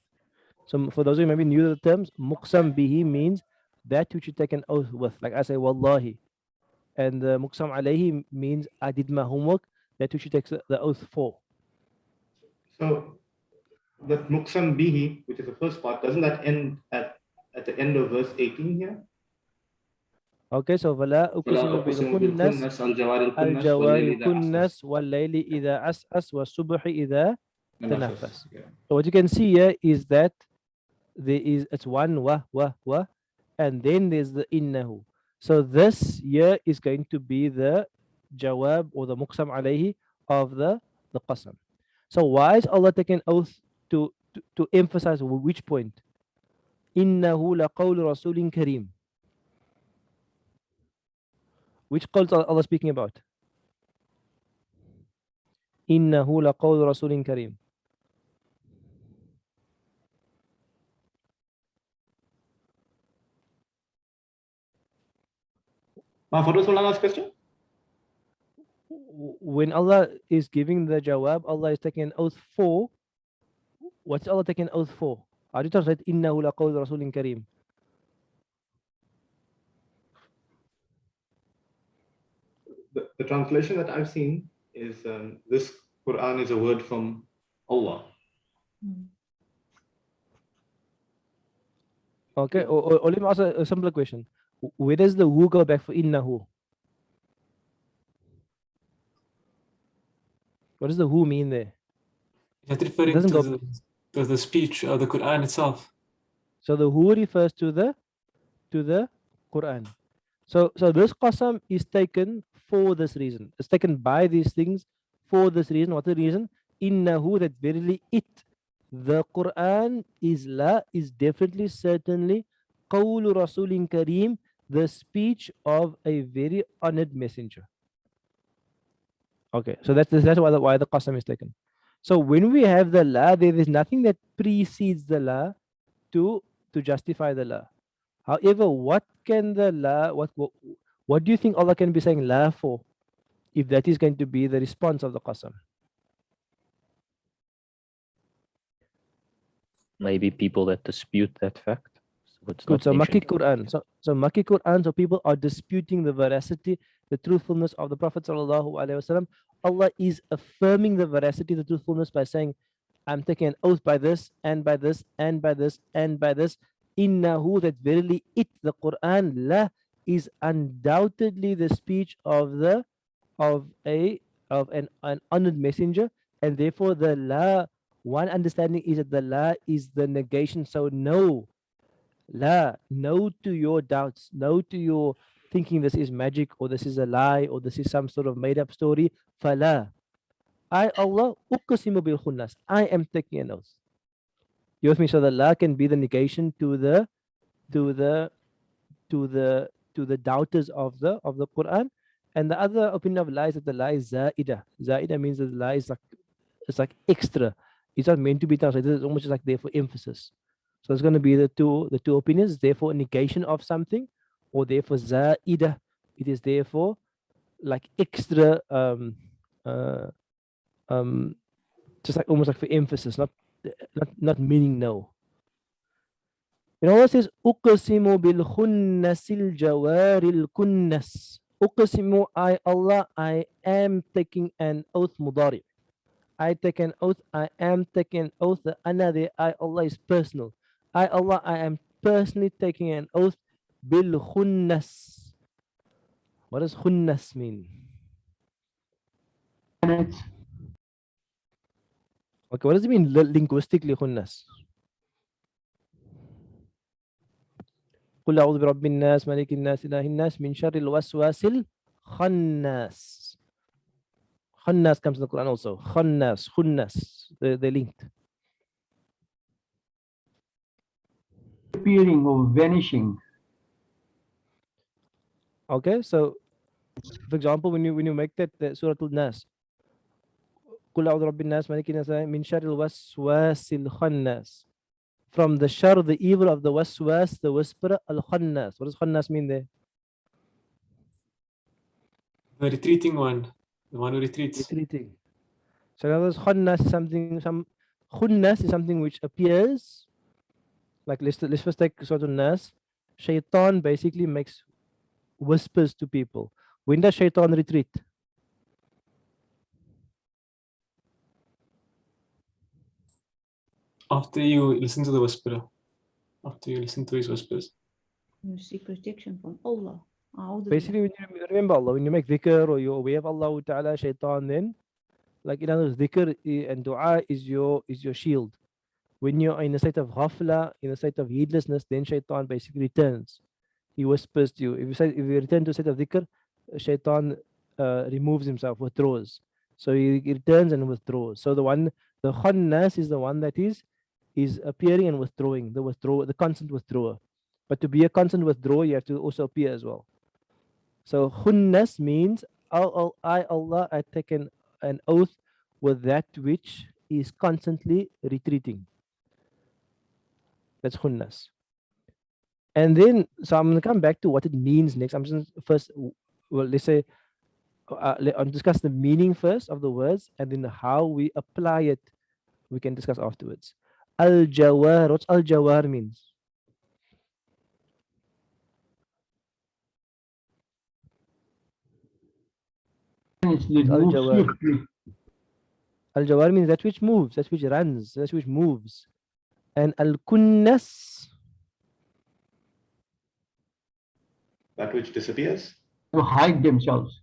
So for those who maybe new to the terms, muqsam bihi means that which you take an oath with. Like I say, wallahi. And the muqsam alayhi means I did my homework, that which you take the oath for. So that muqsam bihi, which is the first part, doesn't that end at the end of verse 18 here? Okay, so فَلَا أُقْسِمُ بِالْخُنَّسِ الْجَوَارِ الْكُنَّسِ وَاللَّيْلِ إِذَا أَسْأَسَ وَالصُّبْحِ إِذَا تَنَفَّسَ. So what you can see here is that it's one wa, and then there's the innahu. So this here is going to be the jawab or the muqsam alayhi of the qasam. So why is Allah taking oath to emphasize which point? Innahu laqawlu rasulin kareem. Which qawl is Allah speaking about? Innahu laqawlu rasulin kareem. For those last question? When Allah is giving the jawab, Allah is taking an oath for. What's Allah taking an oath for? How do you translate innahu laqawlu rasulin kareem? The translation that I've seen is this Quran is a word from Allah. Okay, or let me ask a simpler question. Where does the hu go back for innahu? What does the who mean there? Is that It referring doesn't to go. the speech or the Quran itself? So the who refers to the Quran. So this qasam is taken for this reason. It's taken by these things for this reason. What the reason? Innahu, that verily it, the Quran is definitely, certainly, qawlu rasulin kareem, the speech of a very honored messenger. Okay, so that's why the qasam is taken. So when we have the la, there is nothing that precedes the la to justify the la. However, what can the la, what do you think Allah can be saying la for, if that is going to be the response of the qasam? Maybe people that dispute that fact. So it's Good. not So Makki mentioned. Quran. So Makki Quran. So people are disputing the veracity, the truthfulness of the Prophet sallallahu alaihi wasallam. Allah is affirming the veracity, the truthfulness by saying, "I'm taking an oath by this and by this and by this and by this. Innahu, that verily it, the Quran, la, is undoubtedly the speech of an honored messenger, and therefore the la. One understanding is that the la is the negation. So no. La, no to your doubts, no to your thinking this is magic or this is a lie or this is some sort of made up story. Fala. I, Allah, uqsimu bil khunnas. I am taking an oath. You with me? So the la can be the negation to the doubters of the Quran. And the other opinion of la is that the la is za'ida. Za'ida means that the la is like extra. It's not meant to be translated. It's almost just like there for emphasis. So it's going to be the two opinions. Therefore, negation of something, or therefore za'ida. It is therefore like extra, just like almost like for emphasis, not meaning no. You know, it says uqsimu bil khunnasil jawaril kunnas. Uqsimu, I, Allah, I am taking an oath, mudari. I take an oath, I am taking an oath. The ana there, I, Allah, is personal. I, Allah, I am personally taking an oath, bil khunnas. What does khunnas mean? Planets. Okay, what does it mean linguistically, khunnas? قل أعوذ برب الناس ملك الناس إله الناس من شر الوسواس الخناس. Khannas comes in the Quran also. Khunnas, they're linked. Appearing or vanishing. Okay, so for example, when you make that Surah Al-Nas, قل أعوذ برب الناس ملك الناس من شر الوسواس الخناس. From the shar, the evil of the waswas, the whisperer, al-khannas. What does khannas mean there? The retreating one, the one who retreats. Retreating. So in other words, khannas is khunnas is something which appears. Like let's first take Surah Al-Nas. Shaitan basically makes whispers to people. When does shaitan retreat? After you listen to the whisperer, after you listen to his whispers. You seek protection from Allah. Basically, when you remember Allah, when you make dhikr or you're aware of Allah Ta'ala, shaitan then, like in other words, dhikr and dua is your shield. When you're in a state of ghafla, in a state of heedlessness, then shaitan basically returns. He whispers to you. If you return to a state of dhikr, shaitan removes himself, withdraws. So he returns and withdraws. So the khannas is the one that is appearing and withdrawing, the constant withdrawer. But to be a constant withdrawer, you have to also appear as well. So khunnas means I, Allah, I take an oath with that which is constantly retreating. That's khunnas. And then, so I'm going to come back to what it means next. I'm just first, well, let's say, I'll discuss the meaning first of the words, and then how we apply it, we can discuss afterwards. Al-Jawar, what's Al-Jawar means? Al-Jawar. Al-Jawar means that which moves, that which runs, that which moves. And Al-Kunnas, that which disappears. To hide themselves.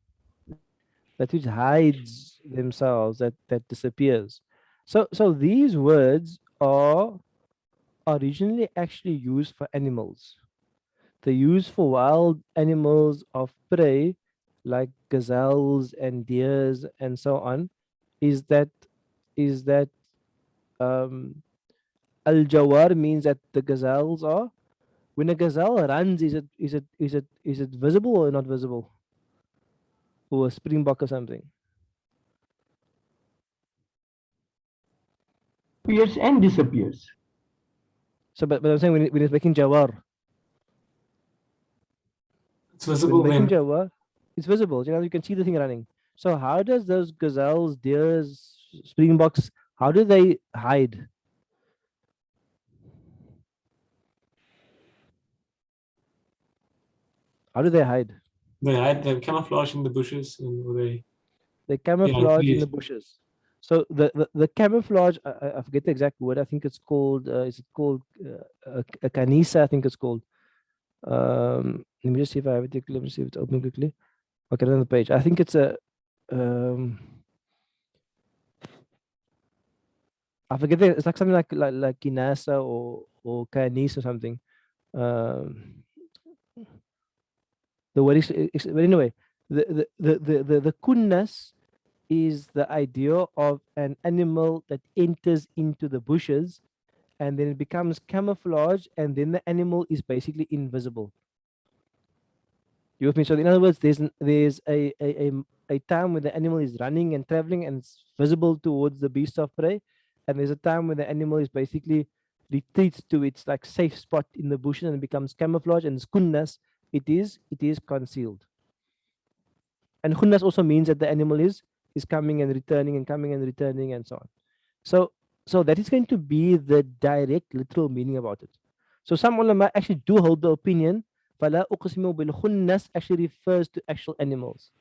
That which hides themselves that disappears. So these words are originally actually used for animals. They're used for wild animals of prey like gazelles and deers and so on. Is that um, al-jawar means that the gazelles are, when a gazelle runs, is it visible or not visible? Or a springbok or something? Appears and disappears. So, but I'm saying when it's making jawar, It's when visible making then. jawar, it's visible. You can see the thing running. So how does those gazelles, deers, springboks, how do they hide? How do they hide? They camouflage in the bushes and They camouflage in the trees. bushes. So the camouflage, I forget the exact word. I think it's called. Is it called a canisa? I think it's called. Let me just see if I have it quickly. Let me see if it's open quickly. Okay, on the page. I think it's a. I forget it. It's like something like kinasa or canis or something. The word is, but anyway, the kunnas is the idea of an animal that enters into the bushes and then it becomes camouflage and then the animal is basically invisible. You with me? So in other words, there's a time when the animal is running and traveling and it's visible towards the beast of prey, and there's a time when the animal is basically retreats to its like safe spot in the bushes and it becomes camouflage, and kunnas, it is concealed. And khunnas also means that the animal is coming and returning and coming and returning and so on. So that is going to be the direct literal meaning about it. So some ulama actually do hold the opinion فَلَا أُقْسِمُ بِالْخُنَّسِ actually refers to actual animals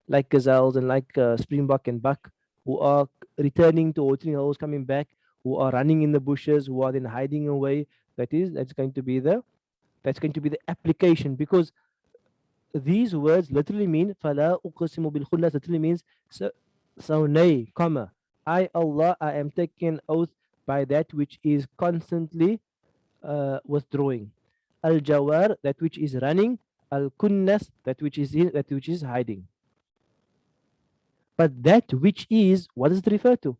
like gazelles and like springbok and buck who are returning to watering holes, coming back, who are running in the bushes, who are then hiding away. That's going to be the application, because these words literally mean فَلَا أُقْسِمُ بِالْخُنَّسِ literally means so nay, comma, I Allah, I am taking oath by that which is constantly withdrawing. Al-jawar, that which is running. Al-kunnas, that which is hiding. But that which is, what does it refer to?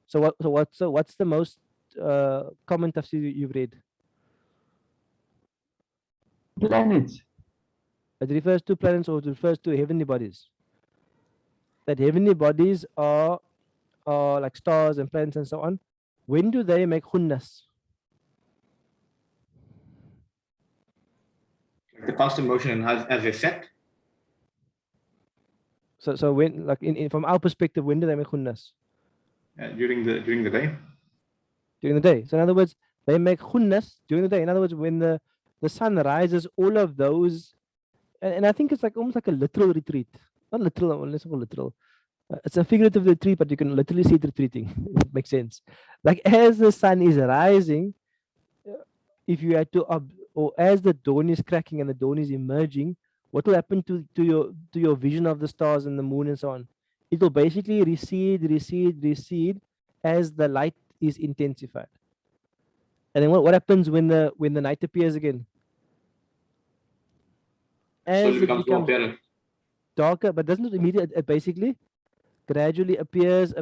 So what's the most common tafsir you've read? Planets. It refers to planets, or it refers to heavenly bodies. That heavenly bodies are like stars and planets and so on. When do they make khunnas? The constant motion and as they set. So when, like from our perspective, when do they make khunnas? During the day. During the day. So in other words, they make khunnas during the day. In other words, when the sun rises, all of those, and I think it's like almost like a literal retreat. Not literal, let's go literal. It's a figurative retreat, but you can literally see it retreating. It makes sense. Like as the sun is rising, if you had to, or as the dawn is cracking and the dawn is emerging, what will happen to your vision of the stars and the moon and so on? It will basically recede as the light is intensified. And then what happens when the night appears again? As it becomes darker, but doesn't it immediately, it basically gradually appears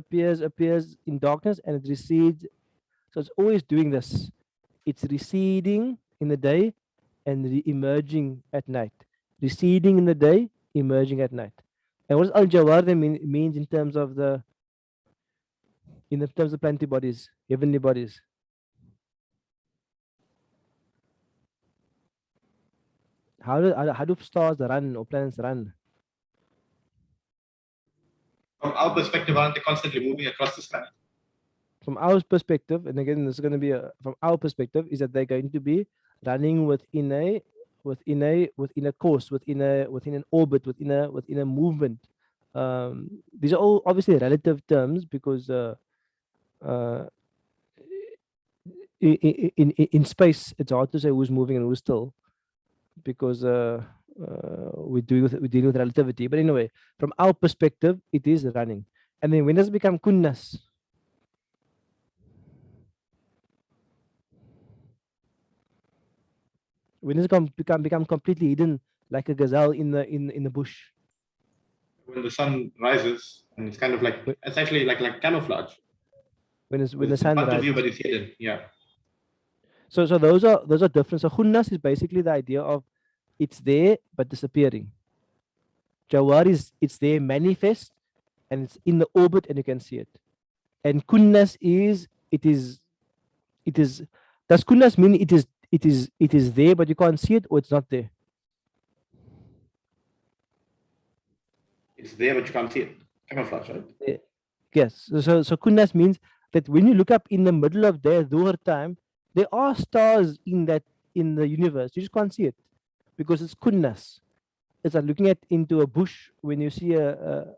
in darkness and it recedes. So it's always doing this. It's receding in the day and emerging at night. Receding in the day, emerging at night. And what does al-jawar means in terms of planetary bodies, heavenly bodies? How do stars run or planets run? From our perspective, aren't they constantly moving across the sky? From our perspective, and again, this is going to be from our perspective, is that they're going to be running within a course, within an orbit, within a movement. These are all obviously relative terms because in space it's hard to say who's moving and who's still, because we deal with relativity. But anyway, from our perspective, it is running. And then when does it become kunnas? When does it become completely hidden, like a gazelle in the bush? When the sun rises, and it's kind of like, it's actually like camouflage. When the It's sun in front of you, rises. but it's hidden. Yeah. So those are different. So khunnas is basically the idea of it's there but disappearing. Jawar is it's there manifest and it's in the orbit and you can see it. And kunnas is it is does kunnas mean it is there but you can't see it, or it's not there? It's there, but you can't see it. Camouflage, right? Yes. So kunnas means that when you look up in the middle of their dhuhr time, there are stars in the universe. You just can't see it because it's kunnas. It's like looking into a bush when you see a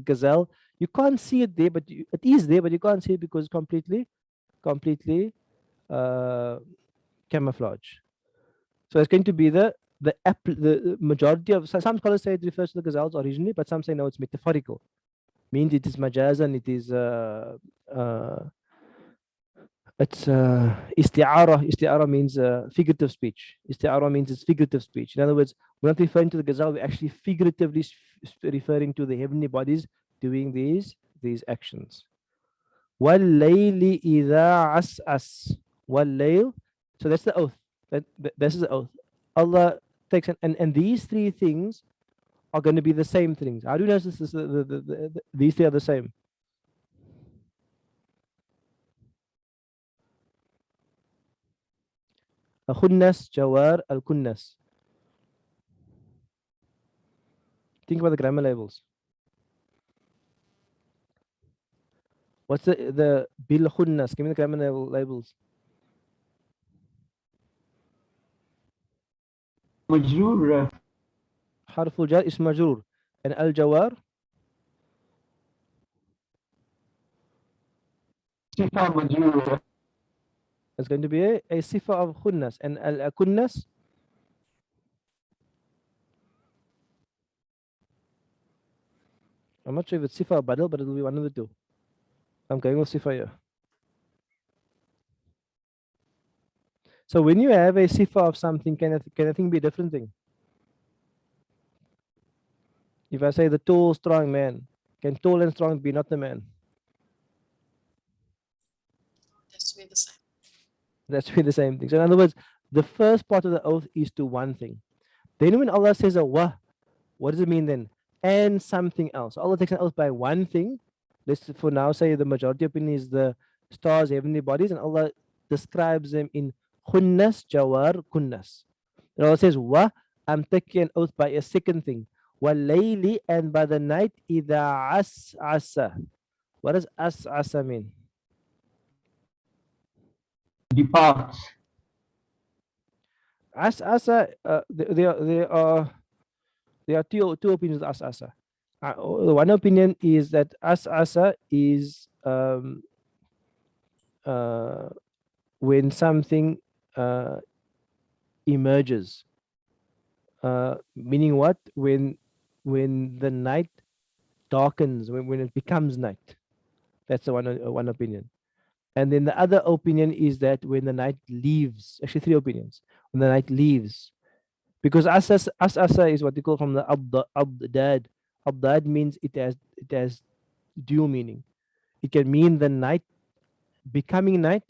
gazelle. You can't see it there, but it is there, but you can't see it because it's completely camouflage. So it's going to be the majority of some scholars say it refers to the gazelles originally, but some say no, it's metaphorical. Means it is majazan, it is it's isti'ara. Isti'ara means figurative speech. Isti'ara means it's figurative speech. In other words, we're not referring to the gazelle, we're actually figuratively referring to the heavenly bodies doing these actions. وَاللَّيْلِ إِذَا عَسْعَسْ وَاللَّيْلِ. So that's the oath. This is the oath. Allah takes and these three things are going to be the same things. How do you know these three are the same? Khunnas, Jawar, Al-Kunnas. Think about the grammar labels. What's the Bil Khunnas? Give me the grammar labels. Majroor. Harful jar is majroor. And Al-Jawar? Sifa majroor. It's going to be a sifa of khunnas. And al-kunnas? I'm not sure if it's sifa or badal, but it will be one of the two. I'm going with sifa here. So when you have a sifa of something, can a thing be a different thing? If I say the tall, strong man, can tall and strong be not the man? That's be the same. That's be the same thing. So in other words, the first part of the oath is to one thing. Then when Allah says a wa, what does it mean then? And something else. Allah takes an oath by one thing. Let's for now say the majority opinion is the stars, heavenly bodies, and Allah describes them in khunnas, jawar, kunnas. And Allah says, wa, I'm taking an oath by a second thing. Walayli, and by the night, idha as'asa. What does as'asa mean? Departs. As'asa, there are two opinions of as'asa. One opinion is that as'asa is when something emerges. Meaning what? When the night darkens, when it becomes night. That's the one opinion. And then the other opinion is that when the night leaves, actually three opinions. When the night leaves, because as'asa is what they call from the abdad. Abdad means it has dual meaning. It can mean the night becoming night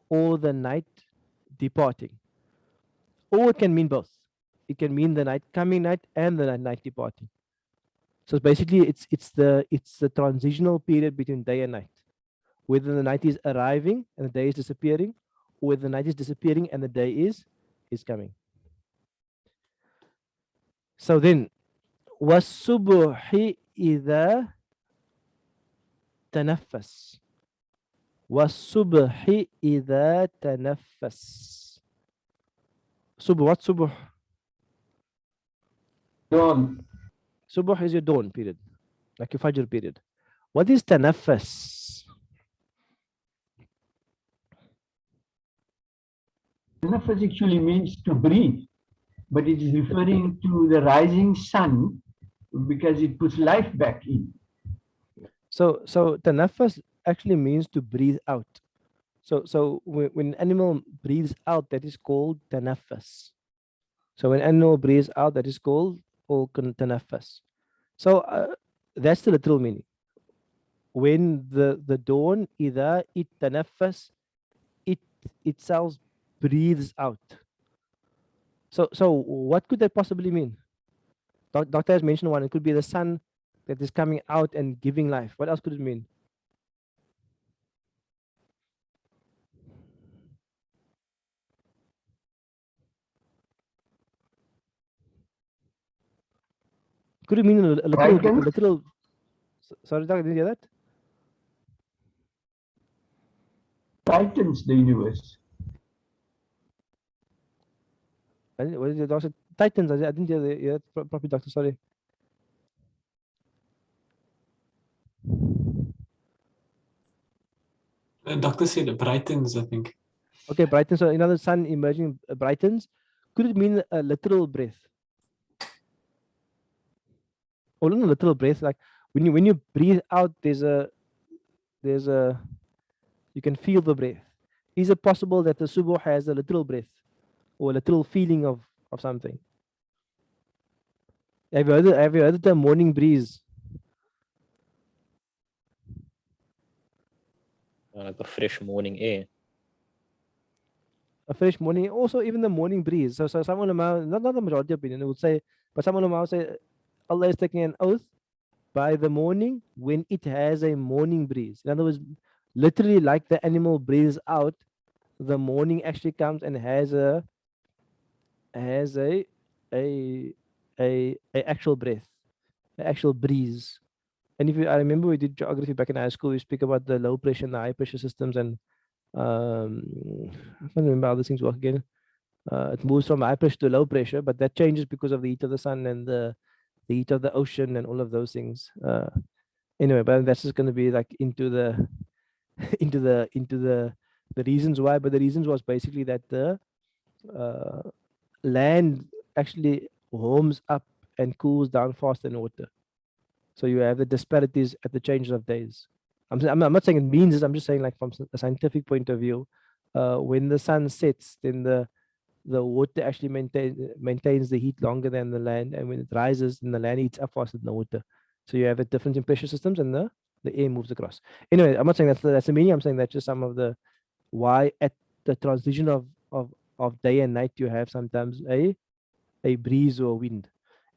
or the night departing. Or it can mean both. It can mean the night coming night and the night departing. So basically it's the transitional period between day and night. Whether the night is arriving and the day is disappearing, or whether the night is disappearing and the day is coming. So then, وَالصُّبْحِ إِذَا تَنَفَّسْ. وَالصُّبْحِ إِذَا تَنَفَّسْ. Subh, what subh? Dawn. Subh is your dawn period, like your fajr period. What is tanaffas? Nafas actually means to breathe. but it is referring to the rising sun because it puts life back in. So tanafas actually means to breathe out. So when an animal breathes out, that is called tanafas. So when an animal breathes out, that is called tanafas. So that's the literal meaning. When the dawn, either it tanafas, it itself breathes out. So what could that possibly mean? Doctor has mentioned one. It could be the sun that is coming out and giving life. What else could it mean? Could it mean a literal? Sorry, Doctor, did you hear that? Tightens the universe. What is it, Doctor? Titans. I didn't hear that properly, Doctor. Sorry. Doctor said brightens, I think. Okay, brightens. So another sun emerging brightens. Could it mean a literal breath? Or not a literal breath, like when you breathe out, there's a you can feel the breath. Is it possible that the subuh has a literal breath or a literal feeling of something? Have you heard the morning breeze? Like a fresh morning air. A fresh morning, also even the morning breeze. So some ulama, not the majority opinion, would say, but some ulama would say Allah is taking an oath by the morning when it has a morning breeze. In other words, literally like the animal breathes out, the morning actually comes and has a actual breath, an actual breeze. And I remember we did geography back in high school, we speak about the low pressure and the high pressure systems, and I can't remember how these things work again. It moves from high pressure to low pressure, but that changes because of the heat of the sun and the heat of the ocean and all of those things. Anyway, but that's just going to be like into the into the reasons why. But the reasons was basically that the land actually warms up and cools down faster than water. So you have the disparities at the changes of days. I'm not saying it means this. I'm just saying, like, from a scientific point of view, when the sun sets, then the water actually maintains the heat longer than the land, and when it rises, then the land heats up faster than the water. So you have a difference in pressure systems, and the air moves across. Anyway, I'm not saying that's the meaning. I'm saying that's just some of the why at the transition of day and night you have sometimes a breeze or wind.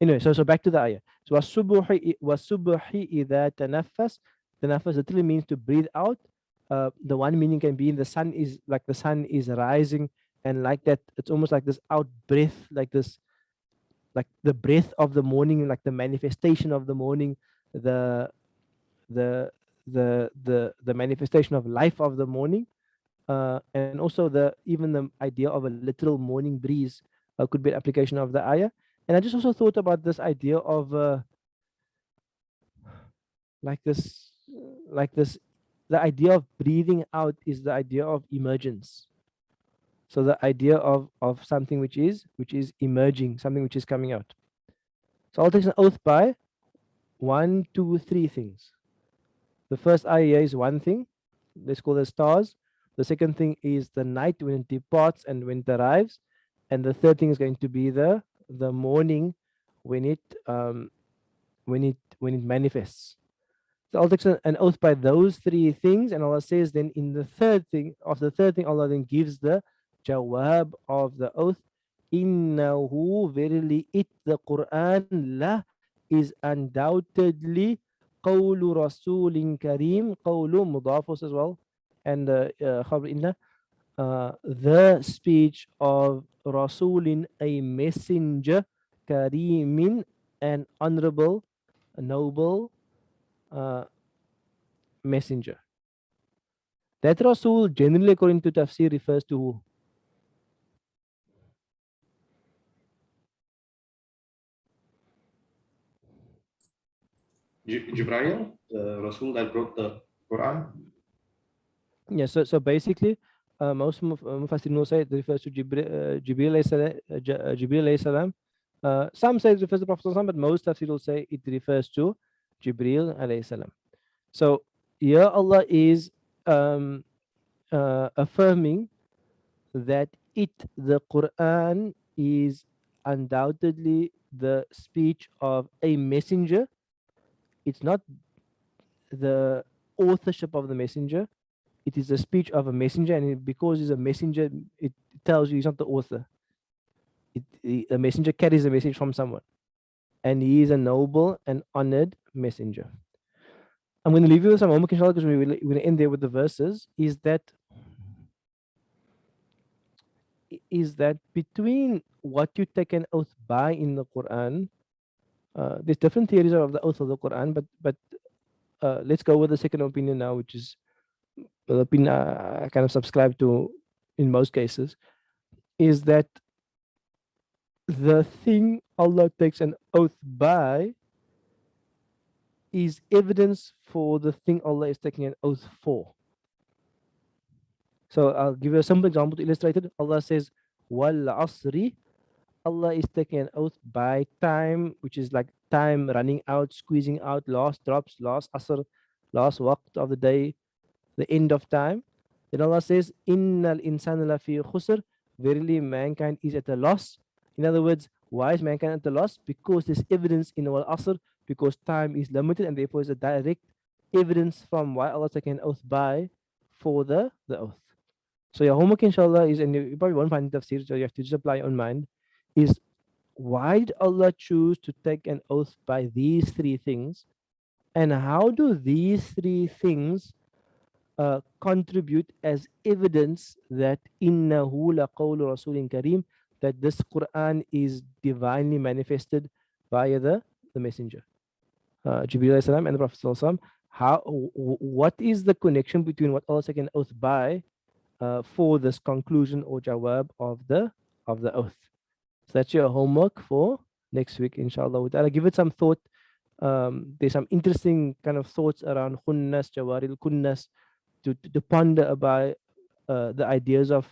Anyway, so back to the ayah. So وَالصُّبُحِ إِذَا تَنَفَّسْ. Tanafas literally means to breathe out. The one meaning can be the sun is rising, and like that, it's almost like this out breath, like this, like the breath of the morning, like the manifestation of the morning, the manifestation of life of the morning, and also even the idea of a literal morning breeze could be an application of the ayah. And I just also thought about this idea of the idea of breathing out is the idea of emergence. So the idea of something which is emerging, something which is coming out. So I'll take an oath by 1, 2, 3 things. The first ayah is one thing. Let's call the stars. The second thing is the night when it departs and when it arrives. And the third thing is going to be the morning when it manifests. So Allah takes an oath by those 3 things, and Allah says then in the third thing, Allah then gives the jawab of the oath. Innahu, verily it, the Quran, la, is undoubtedly qawlu rasulin kareem, qawlu mudafus as well, and khabar inna, the speech of rasulin, a messenger, kareemin, an honorable, a noble messenger. That Rasul, generally according to tafsir, refers to who? Jibreel, the Rasul that brought the Quran. Yeah, so basically most Mufassirin will say it refers to Jibril alayhi salam. Some say it refers to Prophet sallallahu alaihi wasallam, but most tafsir will say it refers to Jibril alayhi salam. So here Allah is affirming that the Quran is undoubtedly the speech of a messenger. It's not the authorship of the messenger. It is the speech of a messenger, and because he's a messenger, it tells you he's not the author. A messenger carries a message from someone, and he is a noble and honored messenger. I'm going to leave you with some homework, inshallah, because we're going to end there with the verses. Is that between what you take an oath by in the Quran, there's different theories of the oath of the Quran, but let's go with the second opinion now, which is the opinion I kind of subscribe to in most cases, is that the thing Allah takes an oath by is evidence for the thing Allah is taking an oath for. So I'll give you a simple example to illustrate it. Allah says, Wal asri. Allah is taking an oath by time, which is like time running out, squeezing out, last drops, last asr, last waqt of the day, the end of time. Then Allah says, Innal insana lafi khusr. Verily mankind is at a loss. In other words, why is mankind at a loss? Because there's evidence in Wal asr, because time is limited, and therefore is a direct evidence from why Allah is taking an oath by for the oath. So your homework, inshallah, is, and you probably won't find tafsir, so you have to just apply your own mind, is why did Allah choose to take an oath by these three things? And how do these three things contribute as evidence that innahu laqawlu rasulin kareem, that this Quran is divinely manifested via the messenger, Jibreel alayhi salam and the Prophet sallallahu alaihi wasallam. What is the connection between what Allah took an oath by for this conclusion or jawab of the oath? So that's your homework for next week, inshallah. I'll give it some thought. There's some interesting kind of thoughts around khunnas, jawaril kunnas, to ponder about the ideas of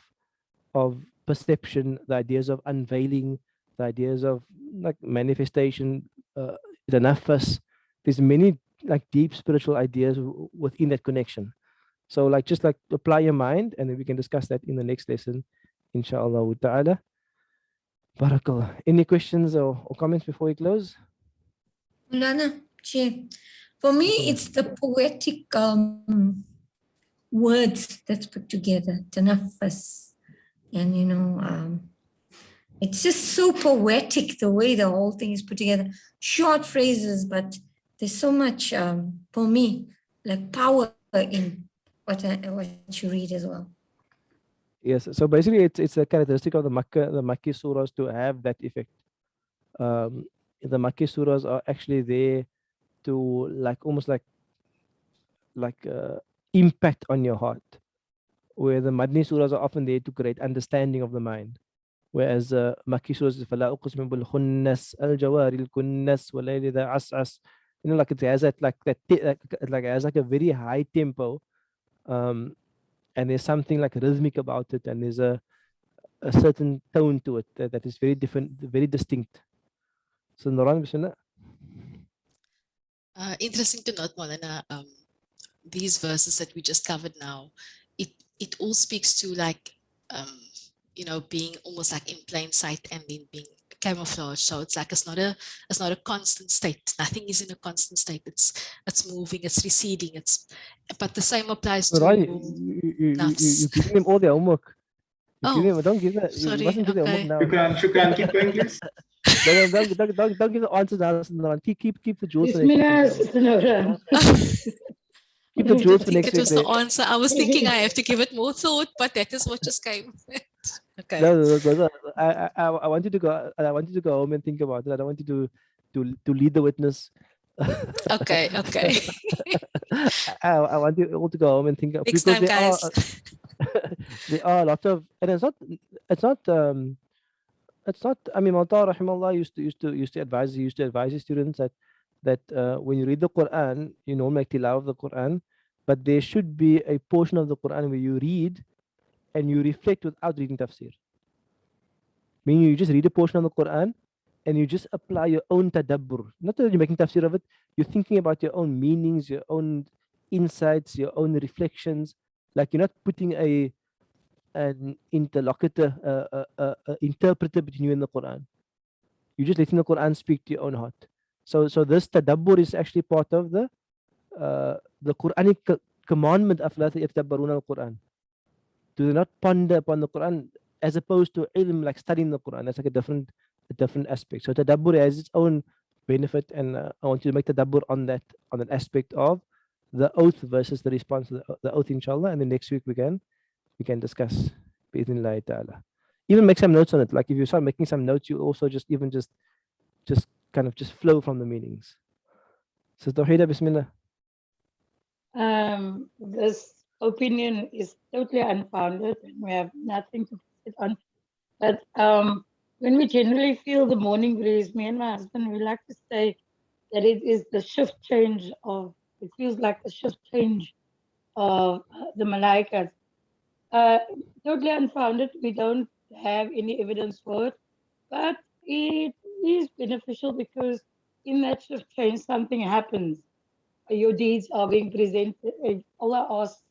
perception, the ideas of unveiling, the ideas of like manifestation, the nafas. There's many like deep spiritual ideas within that connection. So like just like apply your mind, and then we can discuss that in the next lesson, inshallah ta'ala. Barakallah. Any questions or comments before we close? Mulana, for me, it's the poetic words that's put together, tanafas. And, it's just so poetic the way the whole thing is put together. Short phrases, but there's so much, for me, like power in what you read as well. Yes, so basically it's a characteristic of the Makki surahs to have that effect. The Makki surahs are actually there to like almost like impact on your heart, where the Madni surahs are often there to create understanding of the mind, whereas Makki surahs is فَلَا أُقْسِمُ بِالْخُنَّسِ الْجَوَارِ الْكُنَّسِ وَلَيْلِ ذَا عَسْعَسِ. Like it has that it has like a very high tempo, and there's something like rhythmic about it, and there's a certain tone to it that is very different, very distinct. So Noran, bismillah. Interesting to note, Maulana, these verses that we just covered now, it all speaks to like, being almost like in plain sight and then being camouflage. So it's like it's not a constant state. Nothing is in a constant state. It's moving, it's receding. But the same applies to you giving them all their homework. Don't give that. Sorry, you mustn't give the homework now. Shukran, keep going, please. Don't give the answers now. Keep the jewels for next week. Keep the jewels for next week. It was the answer. I was thinking I have to give it more thought, but that is what just came. Okay. No, I want you to go. I want you to go home and think about it. I don't want you to lead the witness. Okay. I want you all to go home and think. Next time, guys. There are a lot of, and it's not. I mean, Malta rahimahullah used to advise his students that when you read the Quran, you normally make tilawah of the Quran, but there should be a portion of the Quran where you read, and you reflect without reading tafsir. Meaning you just read a portion of the Quran and you just apply your own tadabbur. Not that you're making tafsir of it, you're thinking about your own meanings, your own insights, your own reflections. Like you're not putting an interlocutor, interpreter between you and the Quran. You're just letting the Quran speak to your own heart. So this tadabbur is actually part of the Quranic commandment of la yatadabbaruna al-Quran. Do not ponder upon the Quran as opposed to ilm, like studying the Quran. That's like a different aspect. So tadabbur has its own benefit, and I want you to make tadabbur on that aspect of the oath versus the response to the oath, inshallah. And then next week we can discuss bi'idhnillahi ta'ala. Even make some notes on it. Like if you start making some notes, you also just kind of flow from the meanings. So Tawheeda, bismillah. This opinion is totally unfounded and we have nothing to put it on. But when we generally feel the morning breeze, me and my husband, we like to say that it is the shift change of, it feels like the shift change of the malaikas. Totally unfounded. We don't have any evidence for it, but it is beneficial because in that shift change, something happens. Your deeds are being presented. Allah asks,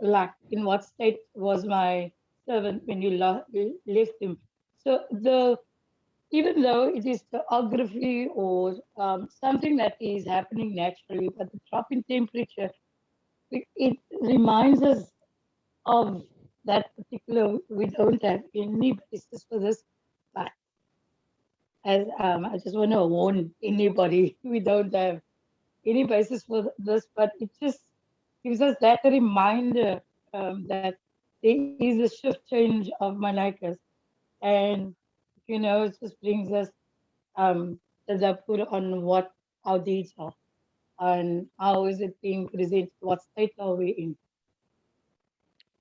like, in what state was my servant when you left him? So even though it is geography or something that is happening naturally, but the drop in temperature, it reminds us of that particular. We don't have any basis for this, but as I just want to warn anybody, we don't have any basis for this, but it just gives us that reminder that there is a shift change of malaikas, and it just brings us tadabbur on what our deeds are and how is it being presented, what state are we in.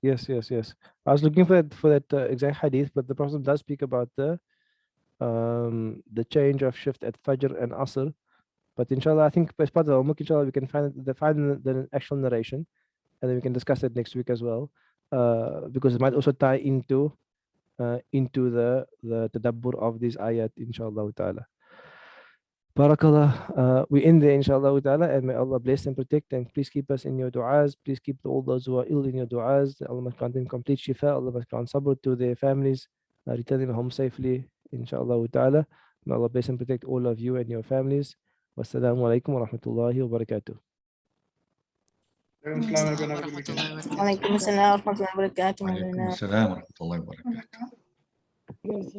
Yes. I was looking for that exact hadith, but the Prophet does speak about the change of shift at Fajr and Asr. But inshallah, I think as part of the homework, inshallah, we can find the actual narration, and then we can discuss it next week as well, because it might also tie into the tadabbur of these ayat, inshallah ta'ala. Barakallah. We end there, inshallah ta'ala, and may Allah bless and protect, and please keep us in your du'as. Please keep all those who are ill in your du'as. Allah must grant them complete shifa. Allah must grant sabr to their families, return them home safely, inshallah ta'ala. May Allah bless and protect all of you and your families. Wassalamu alaikum wa rahmatullahi wa barakatuh. Waalaikumsalam warahmatullahi wabarakatuh. Waalaikumsalam warahmatullahi wabarakatuh. Yes,